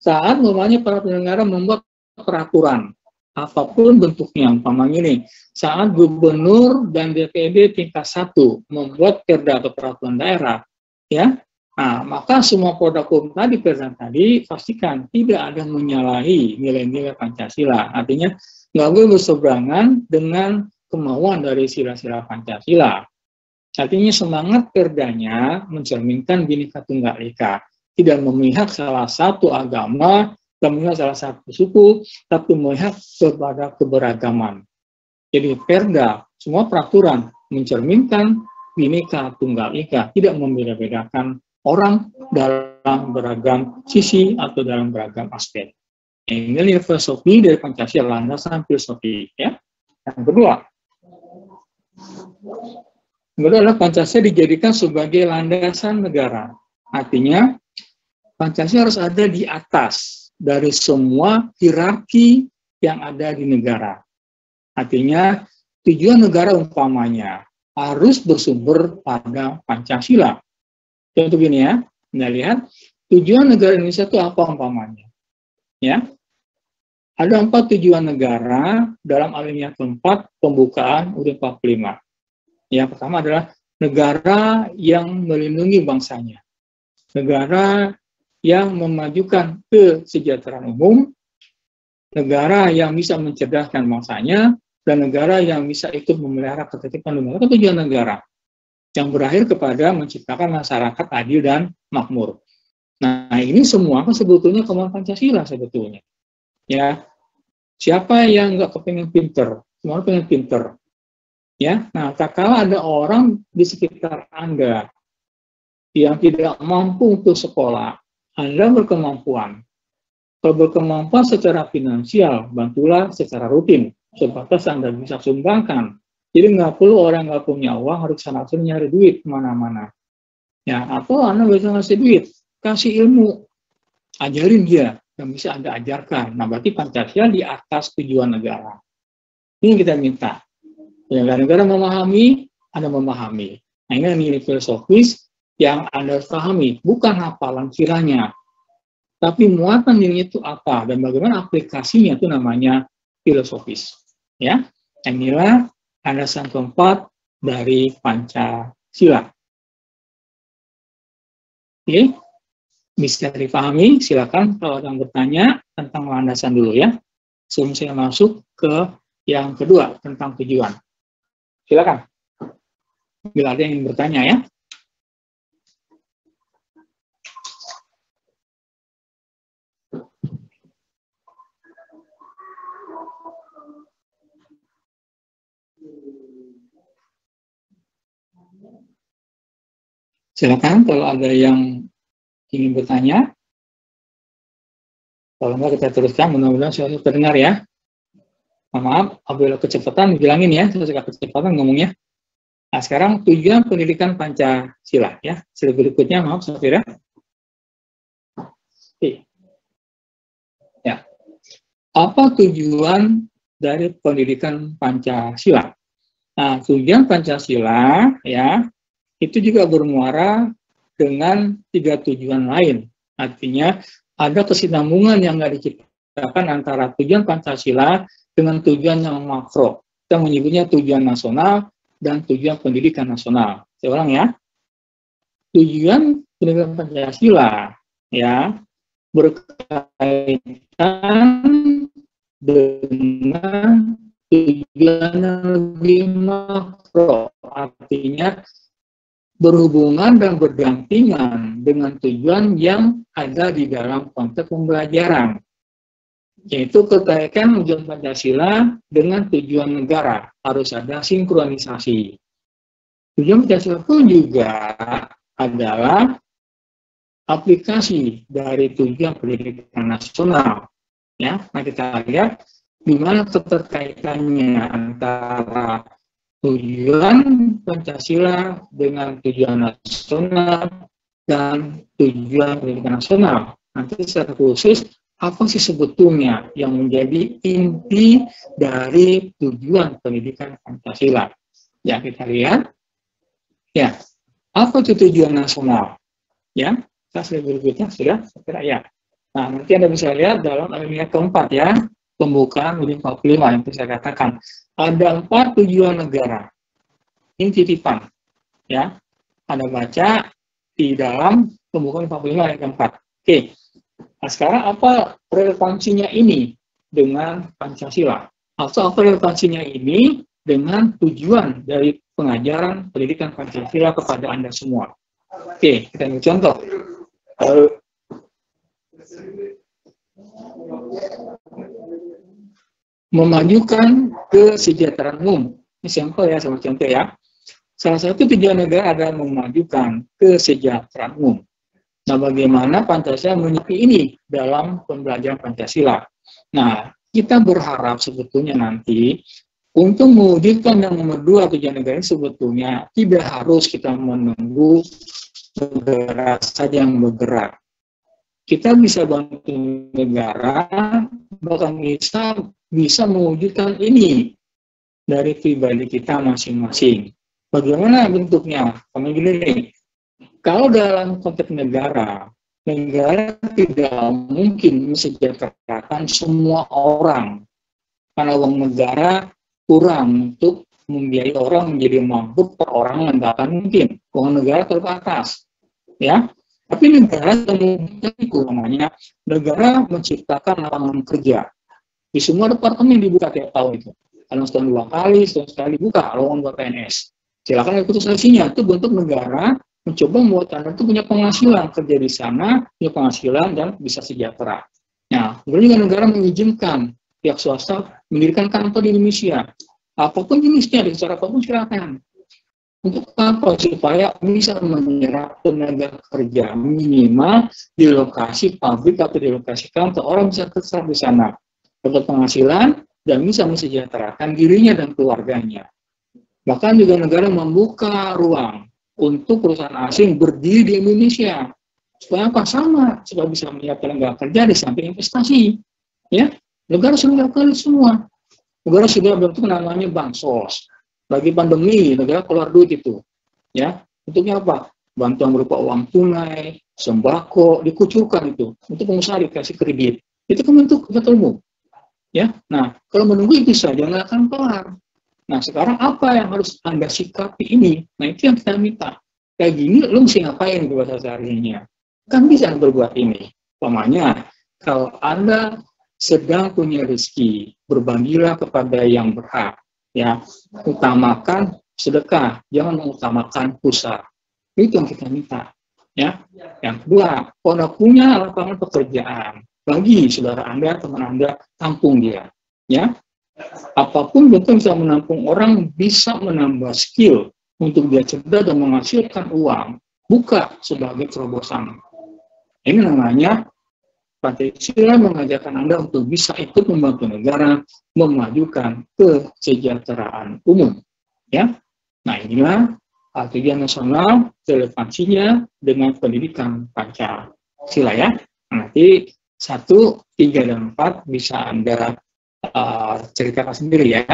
saat namanya para penyelenggara membuat peraturan, apapun bentuknya, umpamanya ini, saat gubernur dan DPRD tingkat 1 membuat perda atau peraturan daerah, ya, nah, maka semua produk hukum tadi, perda tadi, pastikan tidak ada menyalahi nilai-nilai Pancasila. Artinya, nggak boleh berseberangan dengan kemauan dari sila-sila Pancasila. Artinya semangat perdanya mencerminkan Bhinneka Tunggal Ika. Tidak memihak salah satu agama, tidak memihak salah satu suku, tapi memihak kepada keberagaman. Jadi perda, semua peraturan mencerminkan Bhinneka Tunggal Ika, tidak membeda-bedakan orang dalam beragam sisi atau dalam beragam aspek. Ini nilai filosofi dari Pancasila, landasan filosofi. Ya. Yang kedua adalah Pancasila dijadikan sebagai landasan negara. Artinya, Pancasila harus ada di atas dari semua hierarki yang ada di negara. Artinya, tujuan negara umpamanya harus bersumber pada Pancasila. Contoh gini ya, Anda lihat, tujuan negara Indonesia itu apa umpamanya? Ya, ada 4 tujuan negara dalam alinea keempat pembukaan UUD 45. Yang pertama adalah negara yang melindungi bangsanya, negara yang memajukan kesejahteraan umum, negara yang bisa mencerdaskan bangsanya, dan negara yang bisa ikut memelihara ketertiban negara. Itu tujuan negara yang berakhir kepada menciptakan masyarakat adil dan makmur. Nah, ini semua kan sebetulnya kemauan Pancasila sebetulnya. Ya, siapa yang nggak kepengen pinter? Semua pengen pinter. Ya, nah, tak kala ada orang di sekitar Anda yang tidak mampu untuk sekolah, Anda berkemampuan. Kalau berkemampuan secara finansial, bantulah secara rutin. Sebatas Anda bisa sumbangkan. Jadi nggak perlu orang nggak punya uang harus sana-sana nyari duit kemana-mana. Ya, atau Anda bisa ngasih duit, kasih ilmu, ajarin dia yang bisa Anda ajarkan. Nah, berarti Pancasila di atas tujuan negara. Ini yang kita minta. Ya, negara memahami, Anda memahami. Nah, ini nilai filosofis yang Anda pahami, bukan hafalan kiranya. Tapi muatan nilainya itu apa dan bagaimana aplikasinya itu namanya filosofis. Ya, inilah landasan keempat dari Pancasila. Oke, bisa dipahami? Silakan kalau ada yang bertanya tentang landasan dulu ya. Sebelum saya masuk ke yang kedua tentang tujuan. Silakan. Bila ada yang ingin bertanya ya. Silakan kalau ada yang ingin bertanya. Kalau enggak kita teruskan, mudah-mudahan saya terdengar ya. Maaf, apabila kecepatan bilangin ya, saya suka kecepatan ngomongnya. Nah, sekarang tujuan pendidikan Pancasila ya. Slide berikutnya, maaf Safira. Oke. Ya. Apa tujuan dari pendidikan Pancasila? Nah, tujuan Pancasila ya itu juga bermuara dengan 3 tujuan lain. Artinya ada kesinambungan yang nggak diciptakan antara tujuan Pancasila dengan tujuan yang makro. Kita menyebutnya tujuan nasional dan tujuan pendidikan nasional. Saya ulang ya. Tujuan pendidikan Pancasila ya berkaitan dengan tujuan lebih makro. Artinya berhubungan dan berdampingan dengan tujuan yang ada di dalam konteks pembelajaran, yaitu kekaitan tujuan Pancasila dengan tujuan negara, harus ada sinkronisasi. Tujuan Pancasila pun juga adalah aplikasi dari tujuan pendidikan nasional. Ya, nah kita lihat di mana keterkaitannya antara tujuan Pancasila dengan tujuan nasional dan tujuan pendidikan nasional. Nanti secara khusus, apa sih sebetulnya yang menjadi inti dari tujuan pendidikan Pancasila? Ya, kita lihat. Ya, apa itu tujuan nasional? Ya, saya berikutnya sudah, saya kira ya. Nah, nanti Anda bisa lihat dalam alinea keempat ya, pembukaan UUD 45 yang saya katakan. Ada 4 tujuan negara. Ini titipan. Ya. Anda baca di dalam pembukaan 45 ayat keempat. Oke. Nah, sekarang apa relevansinya ini dengan Pancasila? Atau apa relevansinya ini dengan tujuan dari pengajaran pendidikan Pancasila kepada Anda semua? Oke, kita ambil contoh. Memajukan kesejahteraan umum. Ini sampel ya, sama contoh ya. Salah satu tujuan negara adalah memajukan kesejahteraan umum. Nah, bagaimana Pancasila menyikapi ini dalam pembelajaran Pancasila? Nah, kita berharap sebetulnya nanti untuk mewujudkan yang nomor 2 tujuan negara ini sebetulnya tidak harus kita menunggu negara saja yang bergerak. Kita bisa bantu negara, bahkan bisa mewujudkan ini dari pribadi kita masing-masing. Bagaimana bentuknya? Kami gini, kalau dalam konteks negara tidak mungkin mensejahterakan semua orang. Karena uang negara kurang untuk membiayai orang menjadi mampu per orang yang tidak akan mungkin. Uang negara terbatas. Ya, tapi negara namanya negara menciptakan lapangan kerja di semua departemen dibuka tiap tahun itu. Kalau setahun 2 kali, setahun sekali buka lowongan buat PNS. Silakan ikut seleksinya. Itu bentuk negara mencoba membuat Anda itu punya penghasilan kerja di sana, punya penghasilan dan bisa sejahtera. Nah, kemudian negara mengizinkan pihak swasta mendirikan kantor di Indonesia. Apapun jenisnya, di secara apapun silakan. Untuk apa? Supaya bisa menyerap tenaga kerja minimal di lokasi pabrik atau di lokasi kantor, orang bisa tetap di sana, dapat penghasilan dan bisa mensejahterakan dirinya dan keluarganya. Bahkan juga negara membuka ruang untuk perusahaan asing berdiri di Indonesia. Supaya apa? Sama, supaya bisa menyiapkan tenaga kerja di samping investasi. Ya, negara sudah melakukan semua. Negara sudah bentuk namanya bansos. Lagi pandemi, negara keluar duit itu. Ya, bentuknya apa? Bantuan berupa uang tunai, sembako, dikucurkan itu. Untuk pengusaha dikasih kredit. Itu kan bentuk kegiatan umum. Ya, nah, kalau menunggu itu saja nggak akan kelar. Nah, sekarang apa yang harus Anda sikapi ini? Nah, itu yang kita minta. Kayak gini, lu mesti ngapain buat sehari-harinya? Kan bisa berbuat ini. Umpamanya, kalau Anda sedang punya rezeki, berbagilah kepada yang berhak. Ya, utamakan sedekah, jangan mengutamakan pusat. Itu yang kita minta. Ya, yang kedua, kalau Anda punya lapangan pekerjaan, bagi saudara Anda, teman Anda, tampung dia. Ya, apapun bentuk bisa menampung orang, bisa menambah skill untuk dia cerdas dan menghasilkan uang. Buka sebagai terobosan. Ini namanya Pancasila mengajarkan Anda untuk bisa ikut membantu negara memajukan kesejahteraan umum. Ya, nah inilah tujuan nasional, relevansinya dengan pendidikan Pancasila ya. Nanti 1, 3, dan 4 bisa Anda ceritakan sendiri ya,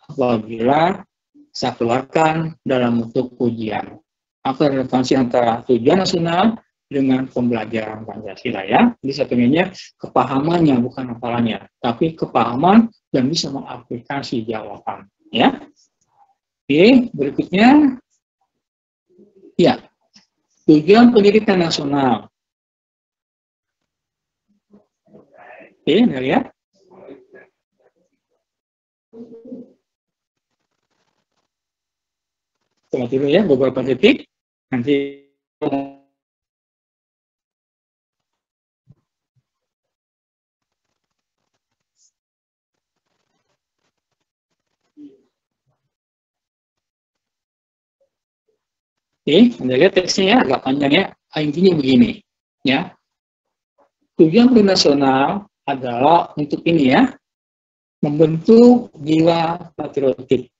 apabila saya keluarkan dalam bentuk ujian. Apa relevansi antara tujuan nasional dengan pembelajaran Pancasila ya. Jadi satunya kepahamannya bukan hafalannya, tapi kepahaman dan bisa mengaplikasi jawaban ya. Oke, berikutnya ya, tujuan pendidikan nasional. Oke, ya. Tunggu dulu ya, beberapa detik. Nanti Anda lihat teksnya ya, agak panjang ya. Intinya begini, ya. Tujuan pendidikan nasional adalah untuk ini ya, membentuk jiwa patriotik,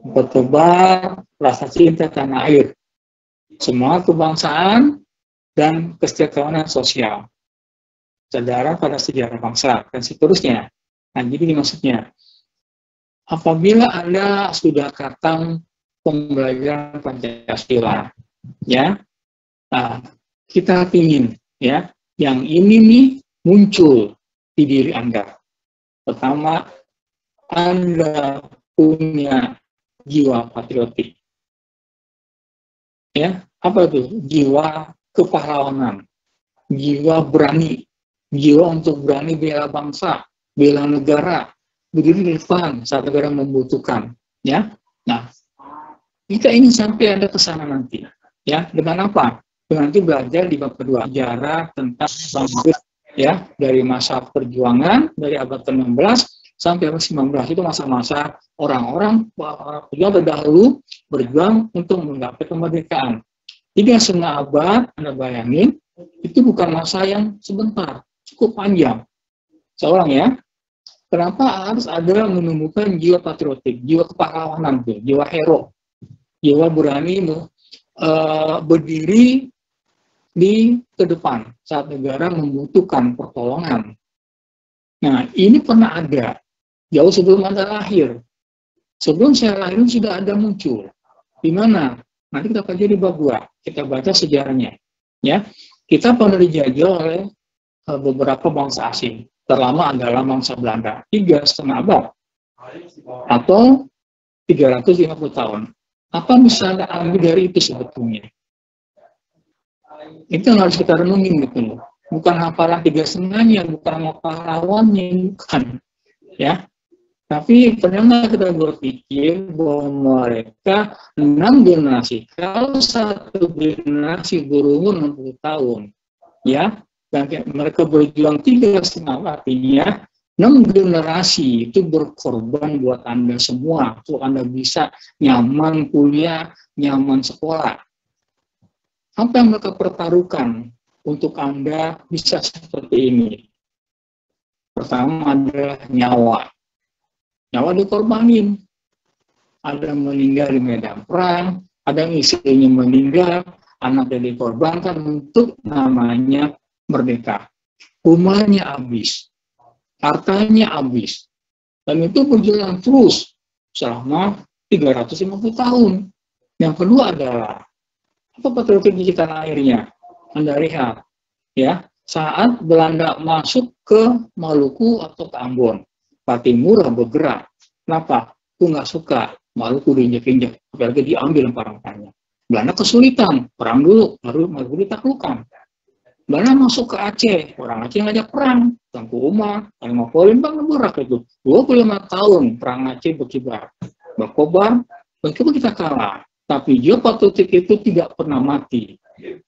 bertebar rasa cinta tanah air, semangat kebangsaan, dan kesejahteraan sosial, sadar pada sejarah bangsa, dan seterusnya. Nah, jadi maksudnya, apabila Anda sudah khatam pembelajaran Pancasila, ya, nah, kita ingin, ya, yang ini nih muncul di diri Anda. Pertama, Anda punya jiwa patriotik. Ya, apa itu? Jiwa kepahlawanan, jiwa berani, jiwa untuk berani bela bangsa, bela negara, berdiri di depan saat negara membutuhkan. Ya, nah, kita ingin sampai Anda ke sana nanti. Ya, dengan apa? Dengan nanti belajar di bab kedua, sejarah tentang bangsa, ya, dari masa perjuangan dari abad ke-16 sampai abad ke-19 itu masa-masa orang-orang pejuang terdahulu berjuang untuk menggapai kemerdekaan. 3,5 abad, Anda bayangin, itu bukan masa yang sebentar, cukup panjang. Seorang ya, kenapa harus ada menumbuhkan jiwa patriotik, jiwa kepahlawanan, jiwa hero, jiwa berani berdiri di ke depan saat negara membutuhkan pertolongan. Nah, ini pernah ada jauh sebelum Anda lahir. Sebelum saya lahir sudah ada muncul. Di mana? Nanti kita pelajari di bab 2. Kita baca sejarahnya. Ya, kita pernah dijajah oleh beberapa bangsa asing. Terlama adalah bangsa Belanda, 3,5 abad atau 350 tahun. Apa bisa Anda ambil dari itu sebetulnya? Itu yang harus kita renungin gitu. Bukan hafalan 3,5-nya, bukan pahlawannya, bukan. Ya, tapi ternyata kita berpikir bahwa mereka 6 generasi, kalau satu generasi berumur 60 tahun, ya, dan mereka berjuang 3,5, artinya 6 generasi itu berkorban buat Anda semua, untuk Anda bisa nyaman kuliah, nyaman sekolah. Apa yang mereka pertaruhkan untuk Anda bisa seperti ini? Pertama adalah nyawa. Nyawa dikorbanin. Ada meninggal di medan perang, ada yang istrinya meninggal, anaknya dikorbankan untuk namanya merdeka. Rumahnya habis, hartanya habis, dan itu berjalan terus selama 350 tahun. Yang kedua adalah apa patriotik di tanah airnya? Anda lihat, ya, saat Belanda masuk ke Maluku atau ke Ambon, Patimura bergerak. Kenapa? Aku nggak suka Maluku diinjak-injak, apalagi diambil rempah-rempahnya. Belanda kesulitan, perang dulu, baru Maluku ditaklukkan. Belanda masuk ke Aceh, orang Aceh ngajak perang, Tengku Umar, Palembang bergerak itu. 25 tahun perang Aceh berkibar, berkobar, kita kalah. Tapi geopatriotik itu tidak pernah mati.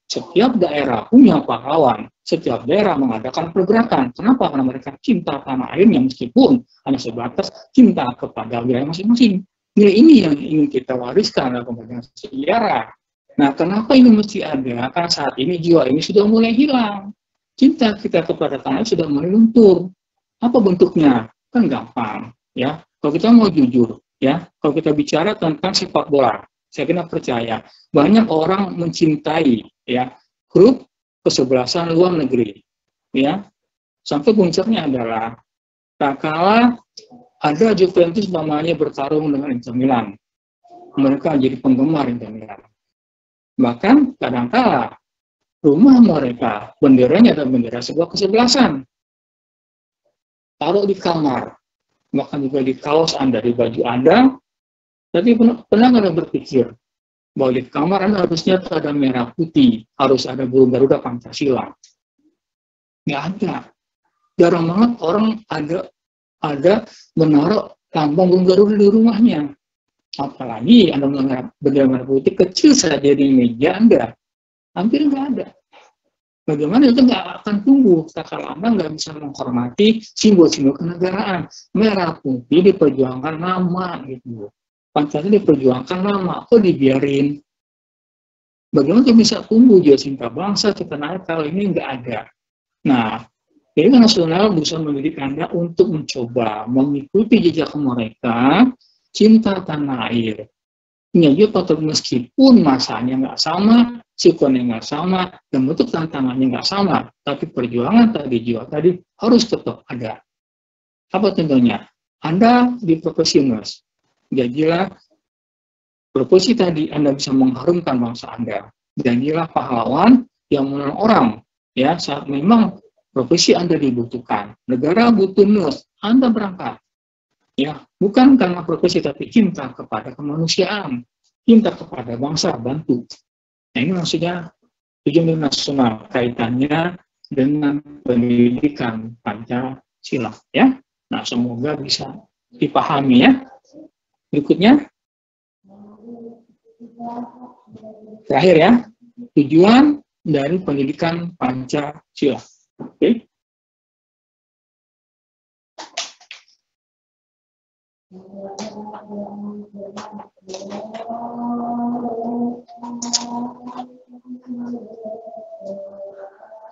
Setiap daerah punya pahlawan, setiap daerah mengadakan pergerakan. Kenapa? Karena mereka cinta tanah airnya meskipun hanya sebatas cinta kepada wilayah masing-masing. Nilai ini yang ingin kita wariskan dalam pembelajaran sejarah. Nah, kenapa ini mesti ada? Karena saat ini jiwa ini sudah mulai hilang. Cinta kita kepada tanah air sudah mulai luntur. Apa bentuknya? Kan gampang, ya. Kalau kita mau jujur, ya, kalau kita bicara tentang sepak bola, saya kira percaya banyak orang mencintai, ya, klub kesebelasan luar negeri, ya, sampai puncaknya adalah tak kalah ada Juventus namanya bertarung dengan Inter Milan, mereka jadi penggemar Inter Milan. Bahkan kadang-kala rumah mereka benderanya adalah bendera sebuah kesebelasan, taruh di kamar, bahkan juga di kaos Anda, di baju Anda. Tapi pernah Anda berpikir bahwa di kamar Anda harusnya ada merah putih, harus ada burung Garuda Pancasila? Nggak ada. Jarang banget orang ada menaruh lambang burung Garuda di rumahnya. Apalagi Anda menaruh bendera merah putih kecil saja di meja Anda. Hampir nggak ada. Bagaimana itu nggak akan tumbuh kalau Anda nggak bisa menghormati simbol-simbol kenegaraan. Merah putih diperjuangkan lama gitu. Pancasila diperjuangkan lama, kok dibiarin? Bagaimana bisa tumbuh jiwa cinta bangsa, cinta tanah air kalau ini nggak ada? Nah, Liga Nasional berusaha mendidik Anda untuk mencoba mengikuti jejak mereka, cinta tanah air. Punya jiwa patriotik meskipun masanya nggak sama, sikonnya nggak sama, dan bentuk tantangannya nggak sama, tapi perjuangan tadi, jiwa tadi harus tetap ada. Apa tentunya? Anda di profesi nurse. Jadilah profesi tadi Anda bisa mengharumkan bangsa Anda. Jadilah pahlawan yang menolong orang, ya, saat memang profesi Anda dibutuhkan. Negara butuh nurse, Anda berangkat. Ya, bukan karena profesi tapi cinta kepada kemanusiaan, cinta kepada bangsa, bantu. Nah, ini maksudnya tujuan nasional kaitannya dengan pendidikan Pancasila, ya. Nah, semoga bisa dipahami, ya. Berikutnya, terakhir, ya, tujuan dari pendidikan Pancasila. Oke.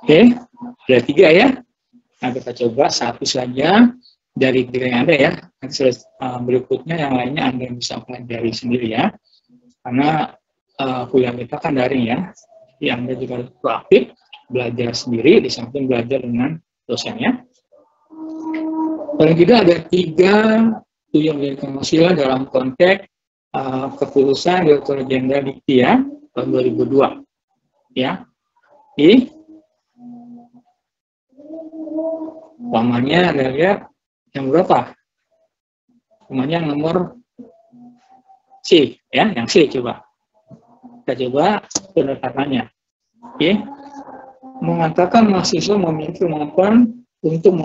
Oke, ada 3, ya. Nah, kita coba satu saja dari diri Anda ya. Nanti berikutnya yang lainnya Anda bisa pelajari sendiri ya. Karena kuliah kita kan daring ya. Jadi Anda juga harus proaktif, belajar sendiri, di samping belajar dengan dosennya. Paling tidak ada 3 yang menjadi Pancasila dalam konteks keputusan Direktur Jenderal Dikti ya, tahun 2002. Ya, ini umpamanya Anda lihat yang berapa? Umpamanya yang nomor C, ya, yang C coba. Kita coba pendekatannya. Oke, mengatakan mahasiswa memiliki kemampuan untuk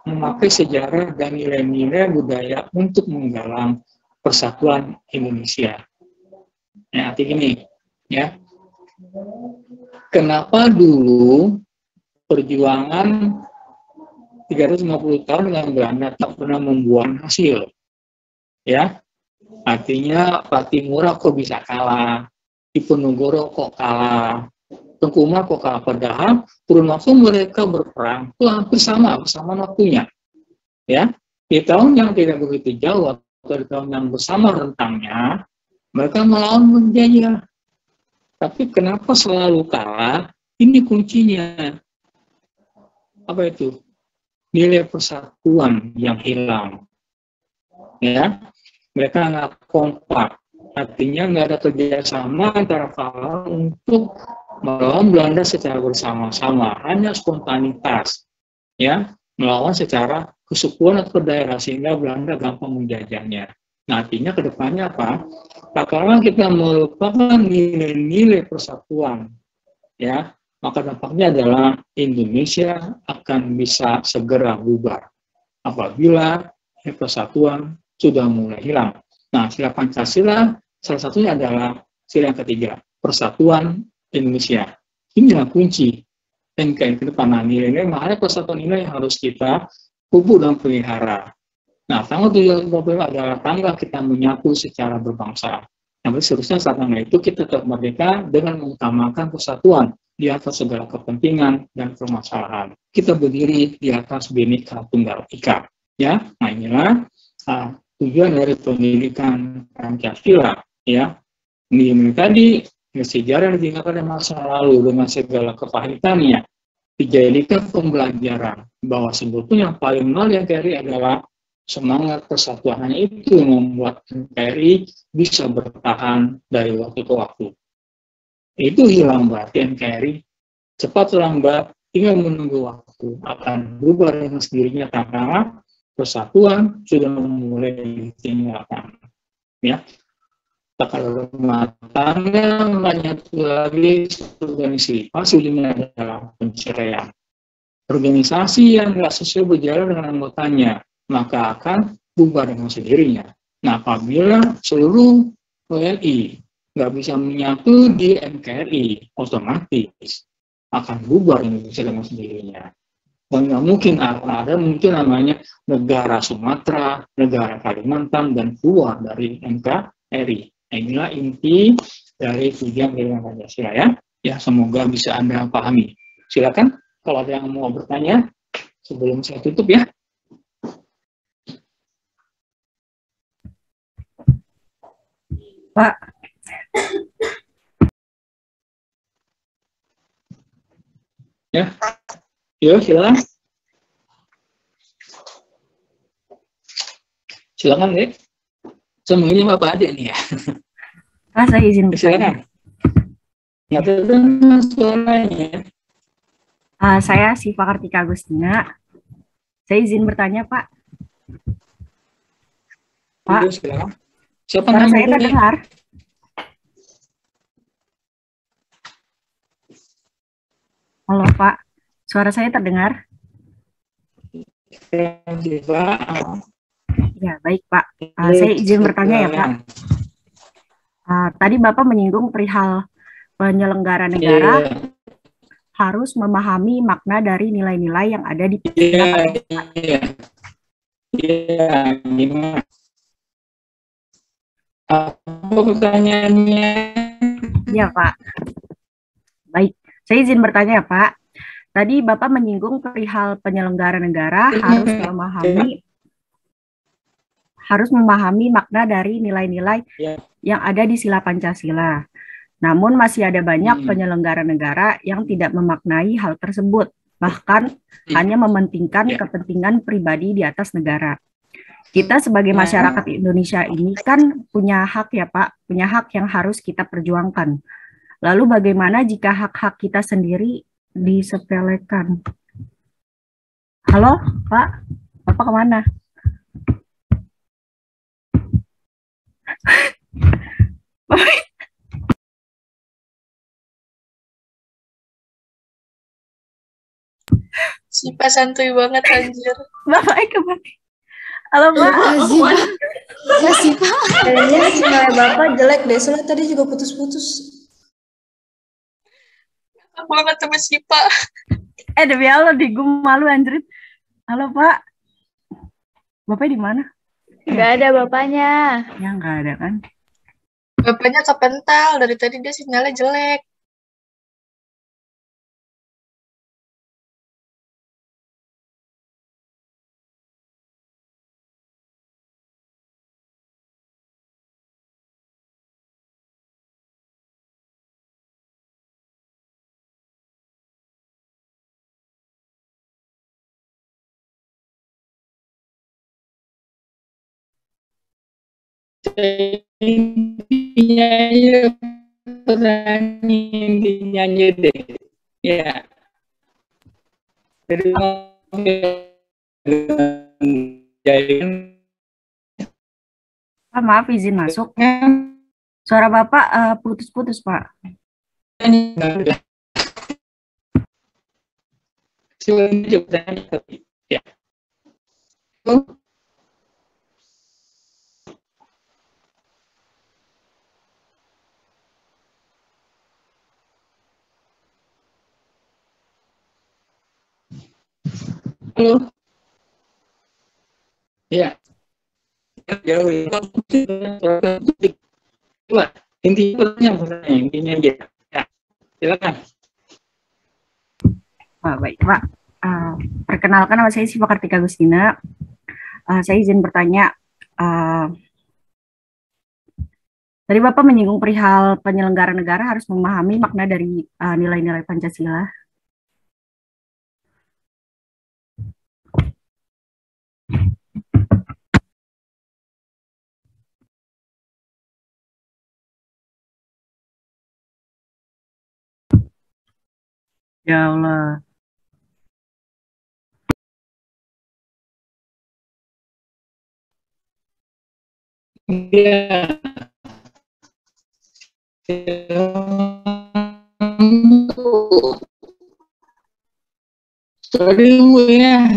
memakai sejarah dan nilai-nilai budaya untuk menggalang persatuan Indonesia. Nah, arti gini, ya. Kenapa dulu perjuangan 350 tahun dengan Belanda tak pernah membuahkan hasil? Ya, artinya Patimura kok bisa kalah, Diponegoro kok kalah, Tengku Umar kok kalah, padahal kurun waktu mereka berperang itu hampir sama waktunya. Ya, di tahun yang tidak begitu jauh atau di tahun yang bersama rentangnya, mereka melawan penjajah. Tapi kenapa selalu kalah? Ini kuncinya. Apa itu? Nilai persatuan yang hilang. Ya, mereka nggak kompak. Artinya nggak ada kerjasama antara kawan untuk melawan Belanda secara bersama-sama. Hanya spontanitas. Ya, melawan secara kesukuan atau daerah sehingga Belanda gampang menjajahnya. Nah, artinya ke depannya apa? Kalau kita melupakan nilai-nilai persatuan, ya, maka dampaknya adalah Indonesia akan bisa segera bubar apabila persatuan sudah mulai hilang. Nah, sila Pancasila salah satunya adalah sila yang ketiga, persatuan Indonesia. Inilah kunci NKRI ke depan. Nah, nilai-nilai makanya persatuan ini yang harus kita pupuk dan pelihara. Nah, tanggal 7 November adalah tanggal kita menyatu secara berbangsa. Yang seterusnya saat tanggal itu kita tetap merdeka dengan mengutamakan persatuan di atas segala kepentingan dan permasalahan. Kita berdiri di atas Bhinneka Tunggal Ika. Ya, nah inilah tujuan dari pendidikan Pancasila. Ya, ini tadi sejarah yang ditinggalkan dari masa lalu dengan segala kepahitannya dijadikan pembelajaran bahwa sebetulnya yang paling nol yang NKRI adalah semangat persatuan. Itu yang membuat NKRI bisa bertahan dari waktu ke waktu. Itu hilang berarti NKRI cepat atau lambat tinggal menunggu waktu akan berubah dengan sendirinya karena persatuan sudah mulai ditinggalkan. Ya, kalau rumah tangga menyatu lagi organisasi pas ujungnya adalah penceraian. Organisasi yang nggak sesuai berjalan dengan anggotanya maka akan bubar dengan sendirinya. Nah, apabila seluruh WNI nggak bisa menyatu di NKRI, otomatis akan bubar Indonesia dengan sendirinya. Dan nggak mungkin ada mungkin namanya negara Sumatera, negara Kalimantan, dan keluar dari NKRI. Nah, inilah inti dari tujuan dari Pancasila ya. Ya, semoga bisa Anda pahami. Silakan kalau ada yang mau bertanya sebelum saya tutup ya. Pak. Ya, yuk silakan. Silakan deh. Semuanya Bapak aja nih ya. Pak, saya izin bertanya. Silakan. Nggak terdengar suaranya. Saya Siva Kartika Agustina. Saya izin bertanya, Pak. Pak, silakan. Siapa suara saya terdengar? Halo, Pak. Suara saya terdengar? Ya, baik, Pak. Saya izin bertanya ya, Pak. Tadi Bapak menyinggung perihal penyelenggara negara harus memahami makna dari nilai-nilai yang ada di Pancasila. Iya, gimana? Apa pertanyaannya? Ya, Pak. Baik, saya izin bertanya ya, Pak. Tadi Bapak menyinggung perihal penyelenggara negara harus memahami makna dari nilai-nilai yang ada di Sila Pancasila. Namun masih ada banyak penyelenggara negara yang tidak memaknai hal tersebut, bahkan hanya mementingkan kepentingan pribadi di atas negara. Kita sebagai masyarakat Indonesia ini kan punya hak ya Pak, punya hak yang harus kita perjuangkan. Lalu bagaimana jika hak-hak kita sendiri disepelekan? Halo Pak, Bapak kemana? Sipa santuy banget anjir. Bapak kemana? Halo Pak. Ya Sipa. Kayaknya sinyal Bapak jelek deh, soalnya tadi juga putus-putus. Aku banget sama Sipa. Demi Allah di gue malu anjrit. Halo Pak. Bapak di mana? Nggak ada bapaknya. Ya nggak ada kan. Bapaknya kepental, dari tadi dia sinyalnya jelek. Intinya deh, ya. Jadi Pak, maaf izin masuk. Suara Bapak putus-putus Pak. Ya. Halo. Ya. Coba intinya aja. Ya. Silakan. Baik Pak. Perkenalkan nama saya Siva Kartika Agustina. Saya izin bertanya. Tadi Bapak menyinggung perihal penyelenggara negara harus memahami makna dari nilai-nilai Pancasila. Ya Allah. Ya. Sorry ya.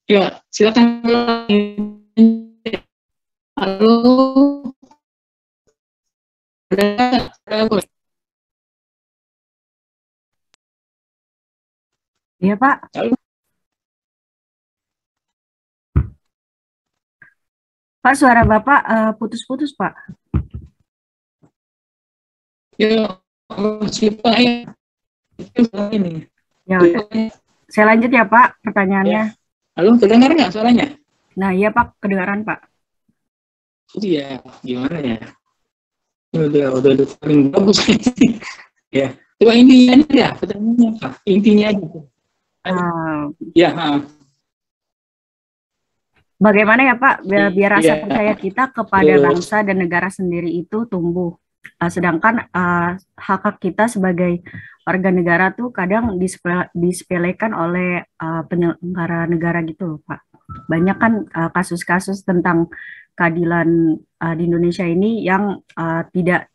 Ya, silakan. Halo. Iya Pak. Halo. Pak, suara Bapak putus-putus Pak. Ya, siapa ya? Ini. Ya udah. Saya lanjut ya Pak pertanyaannya. Ya. Halo, terdengar nggak suaranya? Nah iya Pak, kedengaran Pak. Iya, gimana ya? Udah paling bagus. Ya, coba intinya ya, pertanyaannya apa? Intinya aja. Ya. Bagaimana ya Pak biar rasa percaya kita kepada bangsa dan negara sendiri itu tumbuh, sedangkan hak kita sebagai warga negara tuh kadang disepelekan oleh penyelenggara negara gitu loh Pak. Banyak kan kasus-kasus tentang keadilan di Indonesia ini yang tidak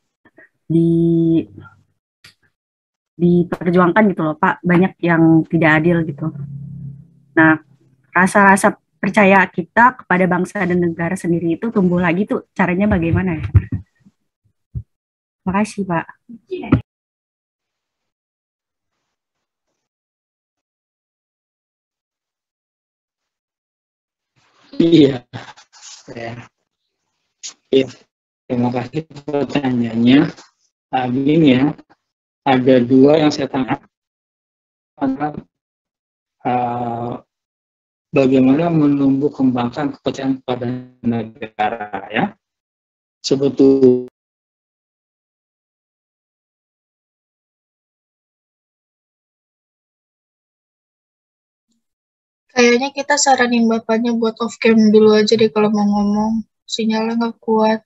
diperjuangkan gitu loh Pak. Banyak yang tidak adil gitu. Nah, rasa-rasa percaya kita kepada bangsa dan negara sendiri itu tumbuh lagi tuh caranya bagaimana ya? Makasih Pak. Iya. Ya. Terima kasih pertanyaannya. Nah, gini ya, ada dua yang saya tanya. Bagaimana menumbuh kembangkan kepercayaan pada negara ya. Sebetulnya Kayaknya kita saranin bapaknya buat off cam dulu aja deh kalau mau ngomong. Sinyalnya nggak kuat.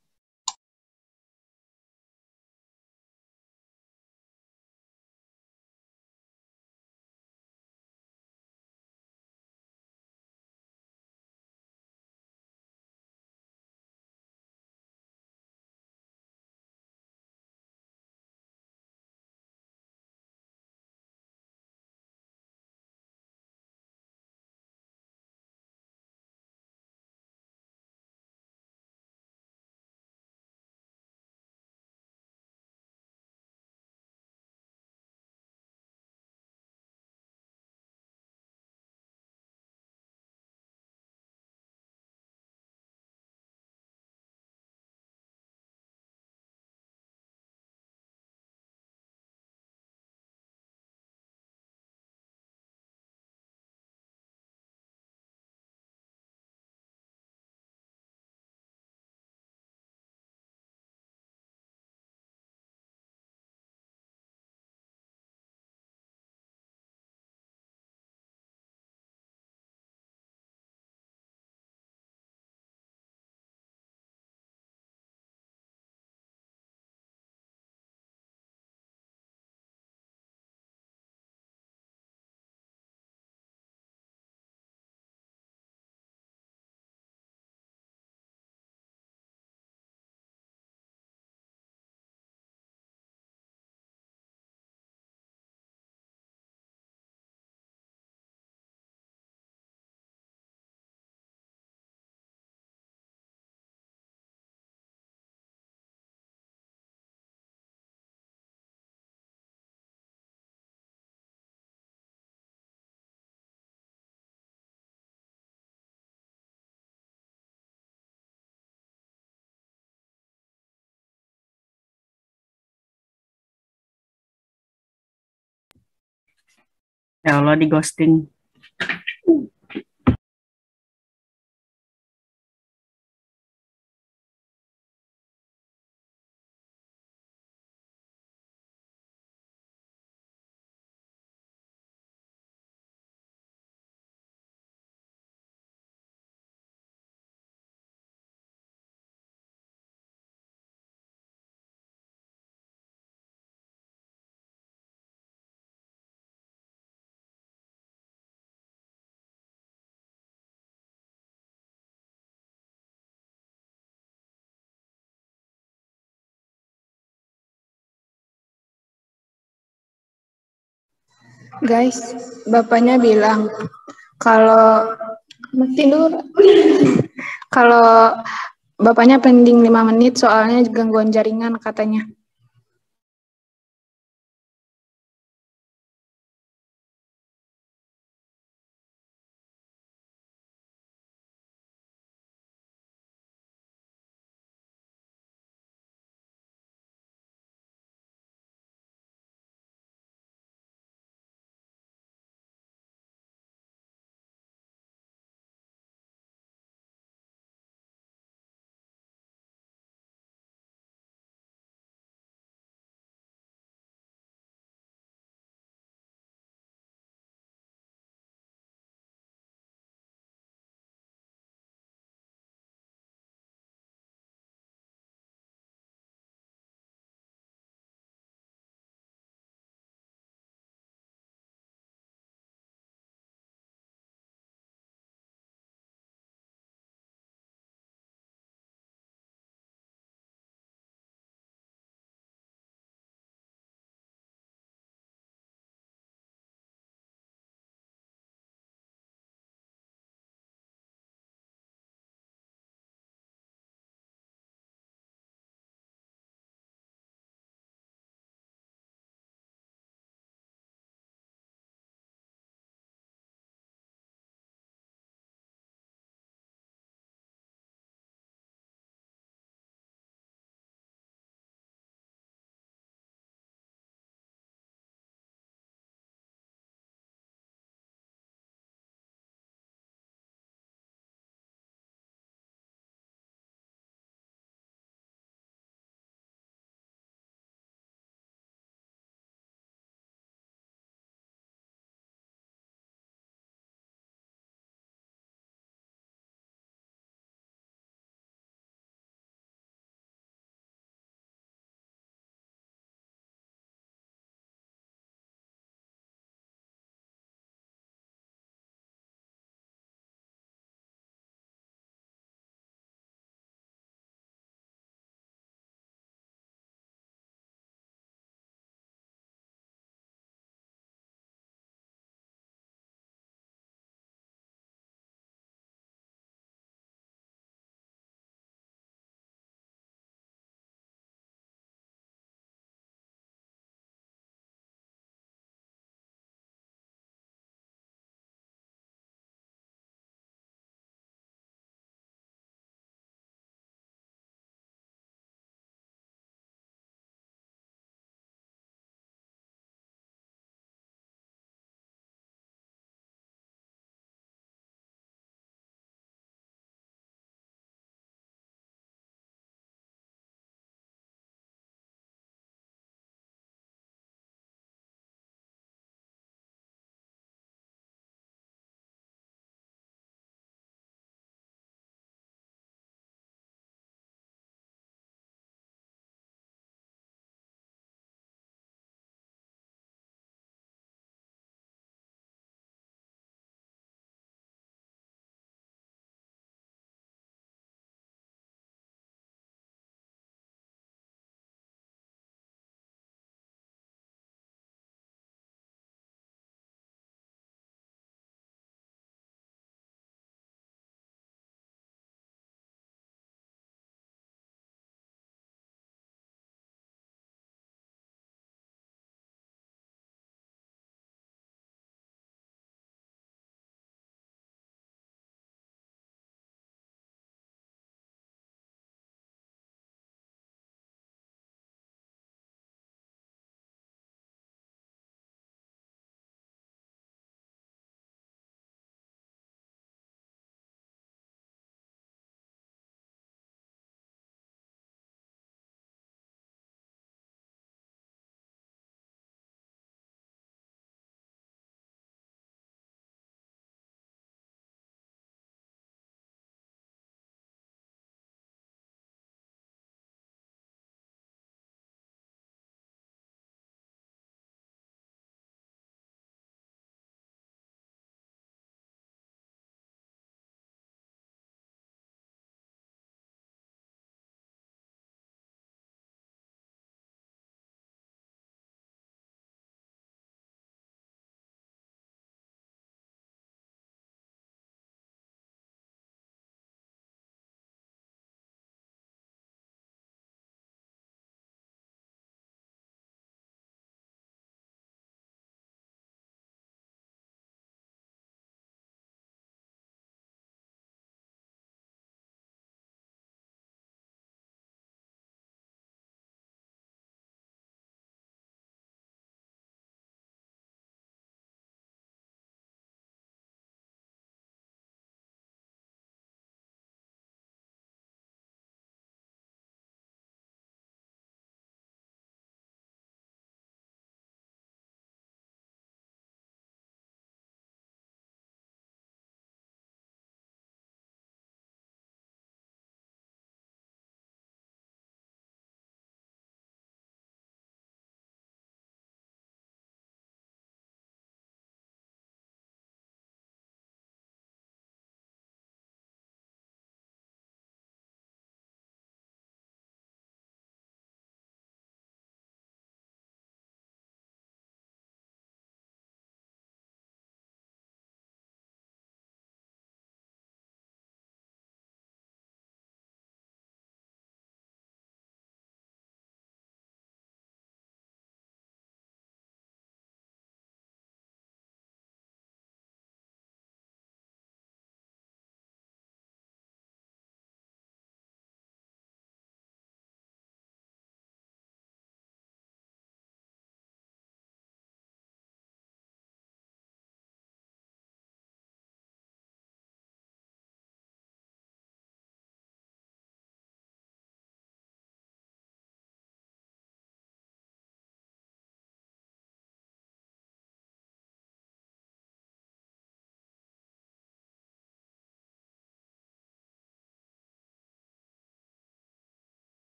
Ya Allah, di ghosting. Guys, bapaknya bilang kalau matiin dulu. Kalau bapaknya pending 5 menit soalnya gangguan jaringan katanya.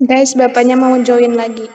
Guys, bapaknya mau join lagi.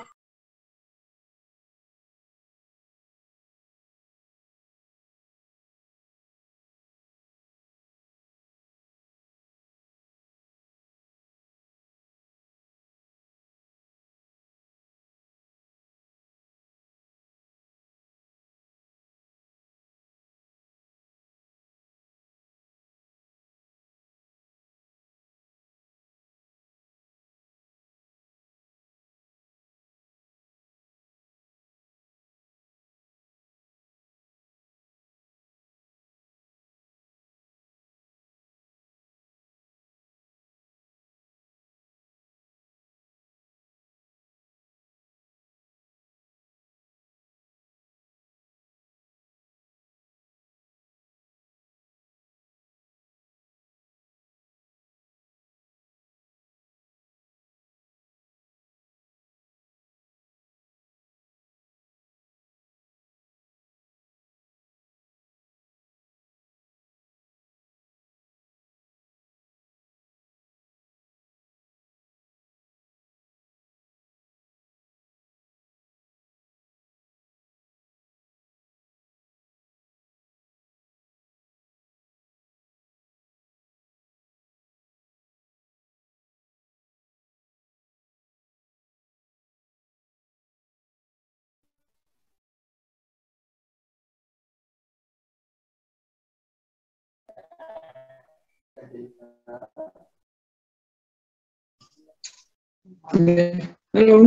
Halo,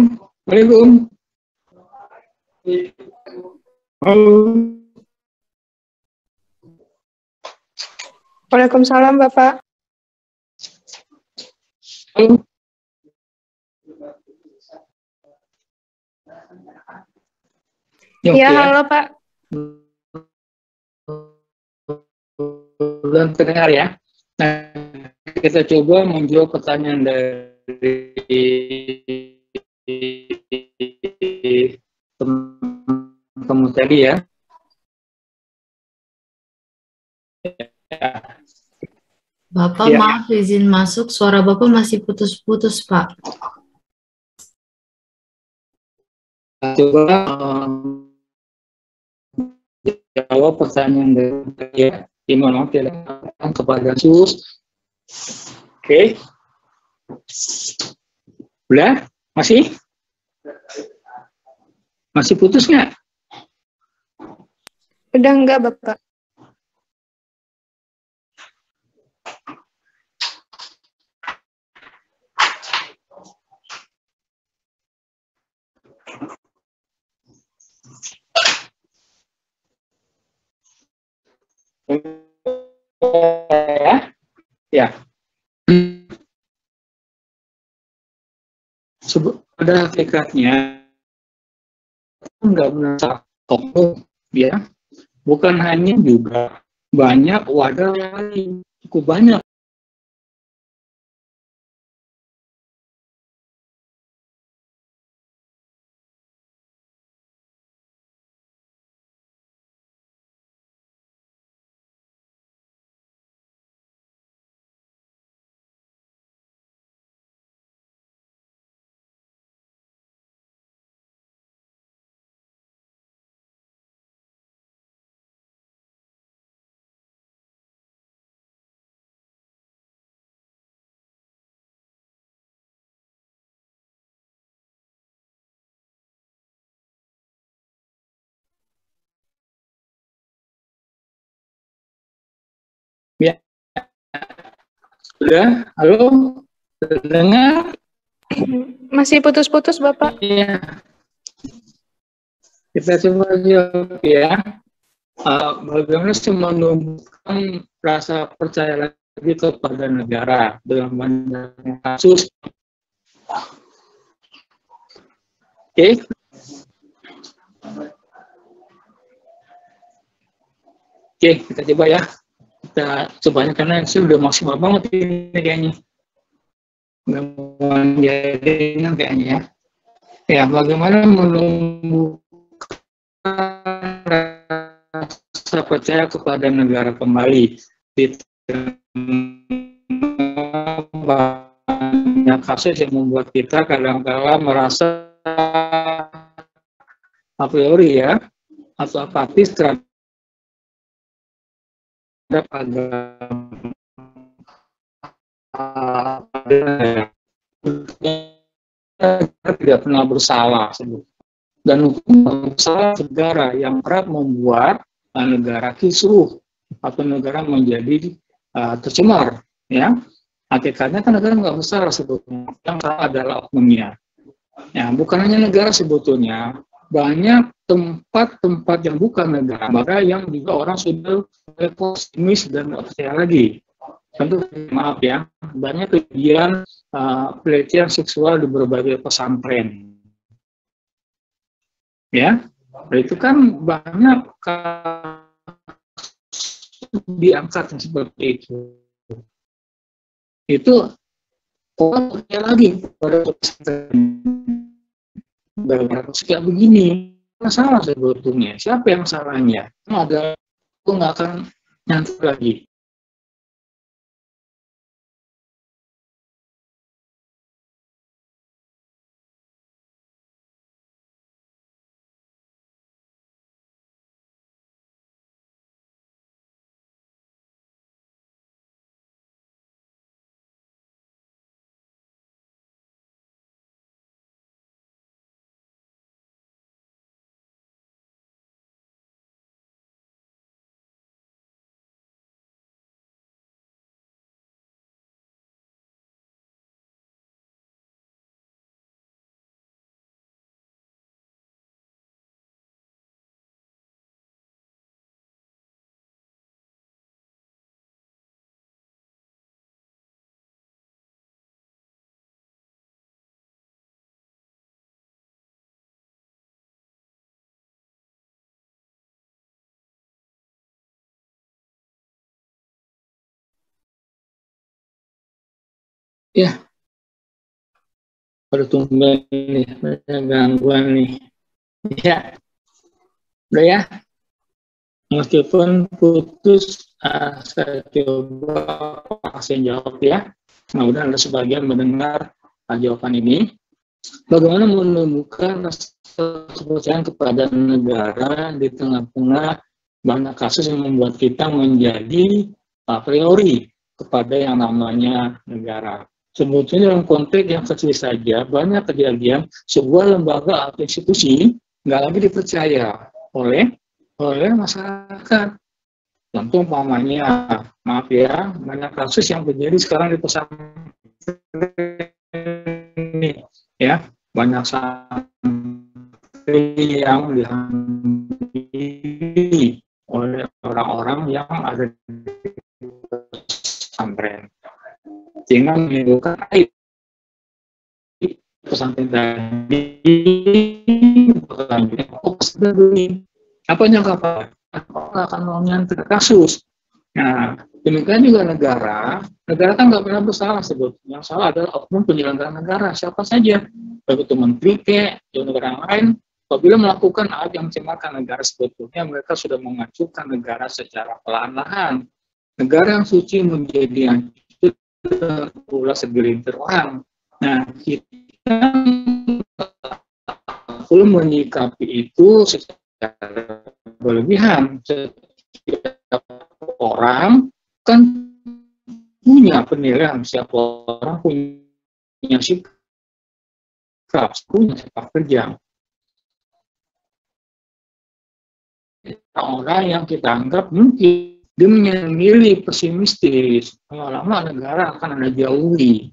Assalamualaikum. Halo. Waalaikumsalam, Bapak. Halo. Ya, Iya, oke ya. halo, Pak. Dan terdengar ya. Nah, kita coba menjawab pertanyaan dari teman-teman tadi ya. Bapak, Ya. maaf izin masuk, suara Bapak masih putus-putus, Pak. Coba jawab pertanyaan dari ya. Gimana tidak kepada Sus. Oke. Udah? Masih? Masih putus nggak? Udah enggak, Bapak? Ya. Pada hakikatnya nggak benar toko ya, bukan hanya juga banyak wadah lain, cukup banyak. Ya, sudah. Halo, dengar? Masih putus-putus, Bapak. Iya. Kita coba jawab ya. Bagaimana sih menumbuhkan rasa percaya lagi kepada negara dalam banyak kasus? Oke. Oke, kita coba ya. Kita cobanya karena sih udah maksimal banget ini kayaknya. Jadi kayaknya ya. Ya, bagaimana menumbuhkan rasa percaya kepada negara kembali di tengah banyak kasus yang membuat kita kadang-kala merasa a priori ya, atau apatis terhadap agama. Tidak pernah bersalah dan hukum bersalah negara yang kerap membuat negara kisruh atau negara menjadi tercemar, ya. Hakikatnya kan negara nggak bersalah sebetulnya, yang salah adalah oknumnya. Ya, bukan hanya negara sebetulnya, banyak tempat-tempat yang bukan negara, maka yang juga orang sudah pesimis dan nggak percaya lagi. Tentu maaf ya, banyak kejadian pelecehan seksual di berbagai pesantren. Ya, itu kan banyak diangkat seperti itu. Itu orang percaya lagi pada pesantren. Kayak begini, masalah sebetulnya. Siapa yang salahnya? Ada, aku nggak akan nyantuk lagi. Ya, pada tumben nih, ada gangguan nih. Ya, udah ya. Meskipun putus, saya coba pasien jawab ya. Nah, udah ada sebagian mendengar jawaban ini. Bagaimana menemukan rasa kepercayaan kepada negara di tengah-tengah banyak kasus yang membuat kita menjadi a priori kepada yang namanya negara. Sebetulnya dalam konteks yang kecil saja, banyak kejadian sebuah lembaga atau institusi nggak lagi dipercaya oleh masyarakat. Contoh umpamanya, maaf ya, banyak kasus yang terjadi sekarang di pesantren ini, ya, banyak santri yang dihamili oleh orang-orang yang ada di pesantren, sehingga menimbulkan aib pesantren tadi. Apa yang kapan? Akan menyantet kasus. Nah, demikian juga negara kan nggak pernah bersalah sebetulnya. Yang salah adalah oknum penyelenggara negara, siapa saja, baik itu menteri atau negara yang lain. Apabila melakukan hal yang mencemarkan negara, sebetulnya mereka sudah mengacukan negara secara perlahan-lahan. Negara yang suci menjadi hancur pula segelintir orang. Nah, kita perlu menyikapi itu secara berlebihan. Setiap orang kan punya penilaian, setiap orang punya sikap, punya sepak terjang. Orang yang kita anggap mungkin dia memilih pesimistis, lama-lama negara akan ada jauhi.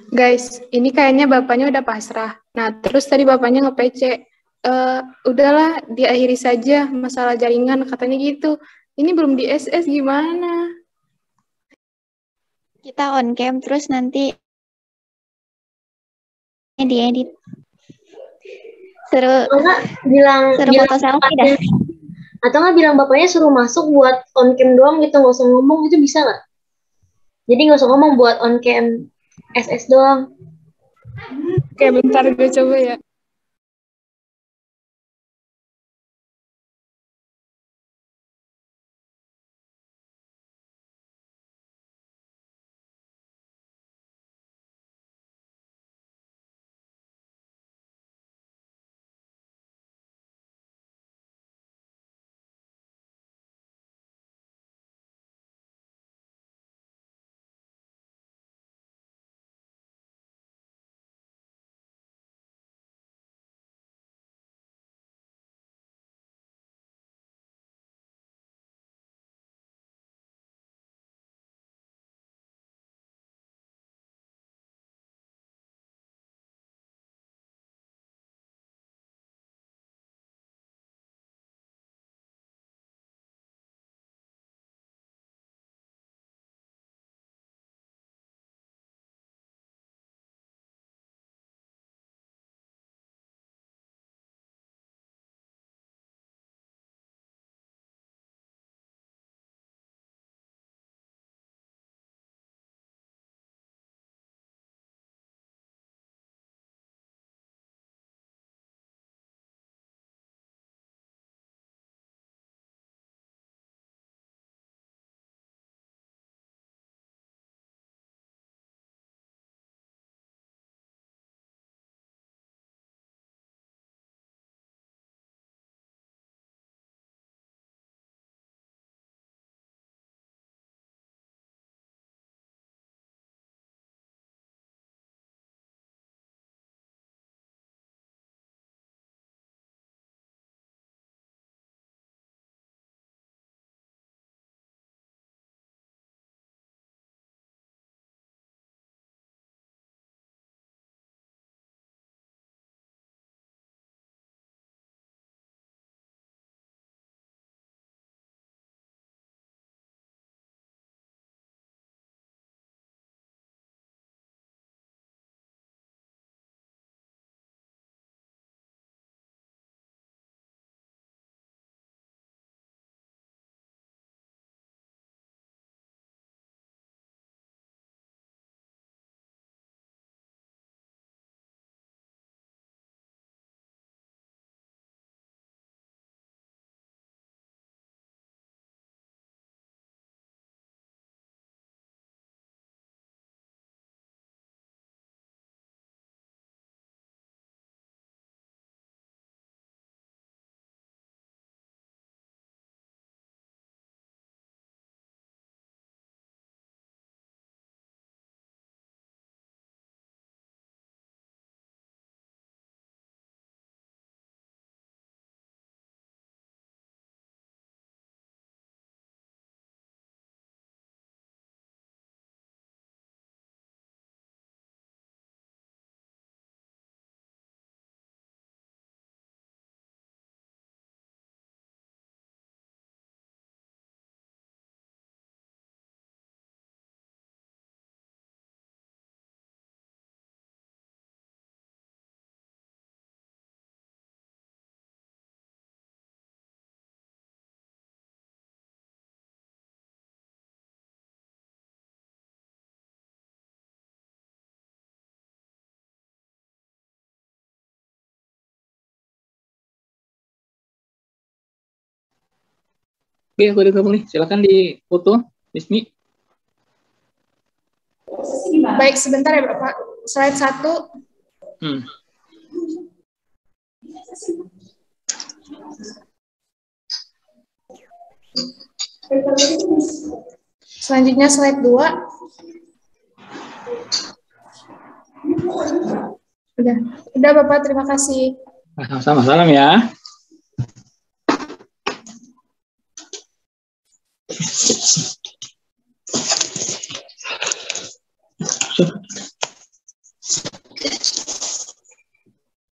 Guys, ini kayaknya bapaknya udah pasrah. Nah, terus tadi bapaknya nge-PC. Udahlah, diakhiri saja masalah jaringan, katanya gitu. Ini belum di SS gimana? Kita on cam terus nanti diedit. Seru, Atau enggak bilang seru foto selfie dah. atau enggak bilang bapaknya suruh masuk buat on cam doang gitu, nggak usah ngomong, itu bisa nggak? Jadi nggak usah ngomong, buat on cam SS doang. Oke, bentar gue coba ya. Oke, aku udah gabung nih. Silakan di foto, Bismi. Baik, sebentar ya Bapak. Slide 1. Selanjutnya slide 2. Udah Bapak, terima kasih. Sama-sama, salam ya.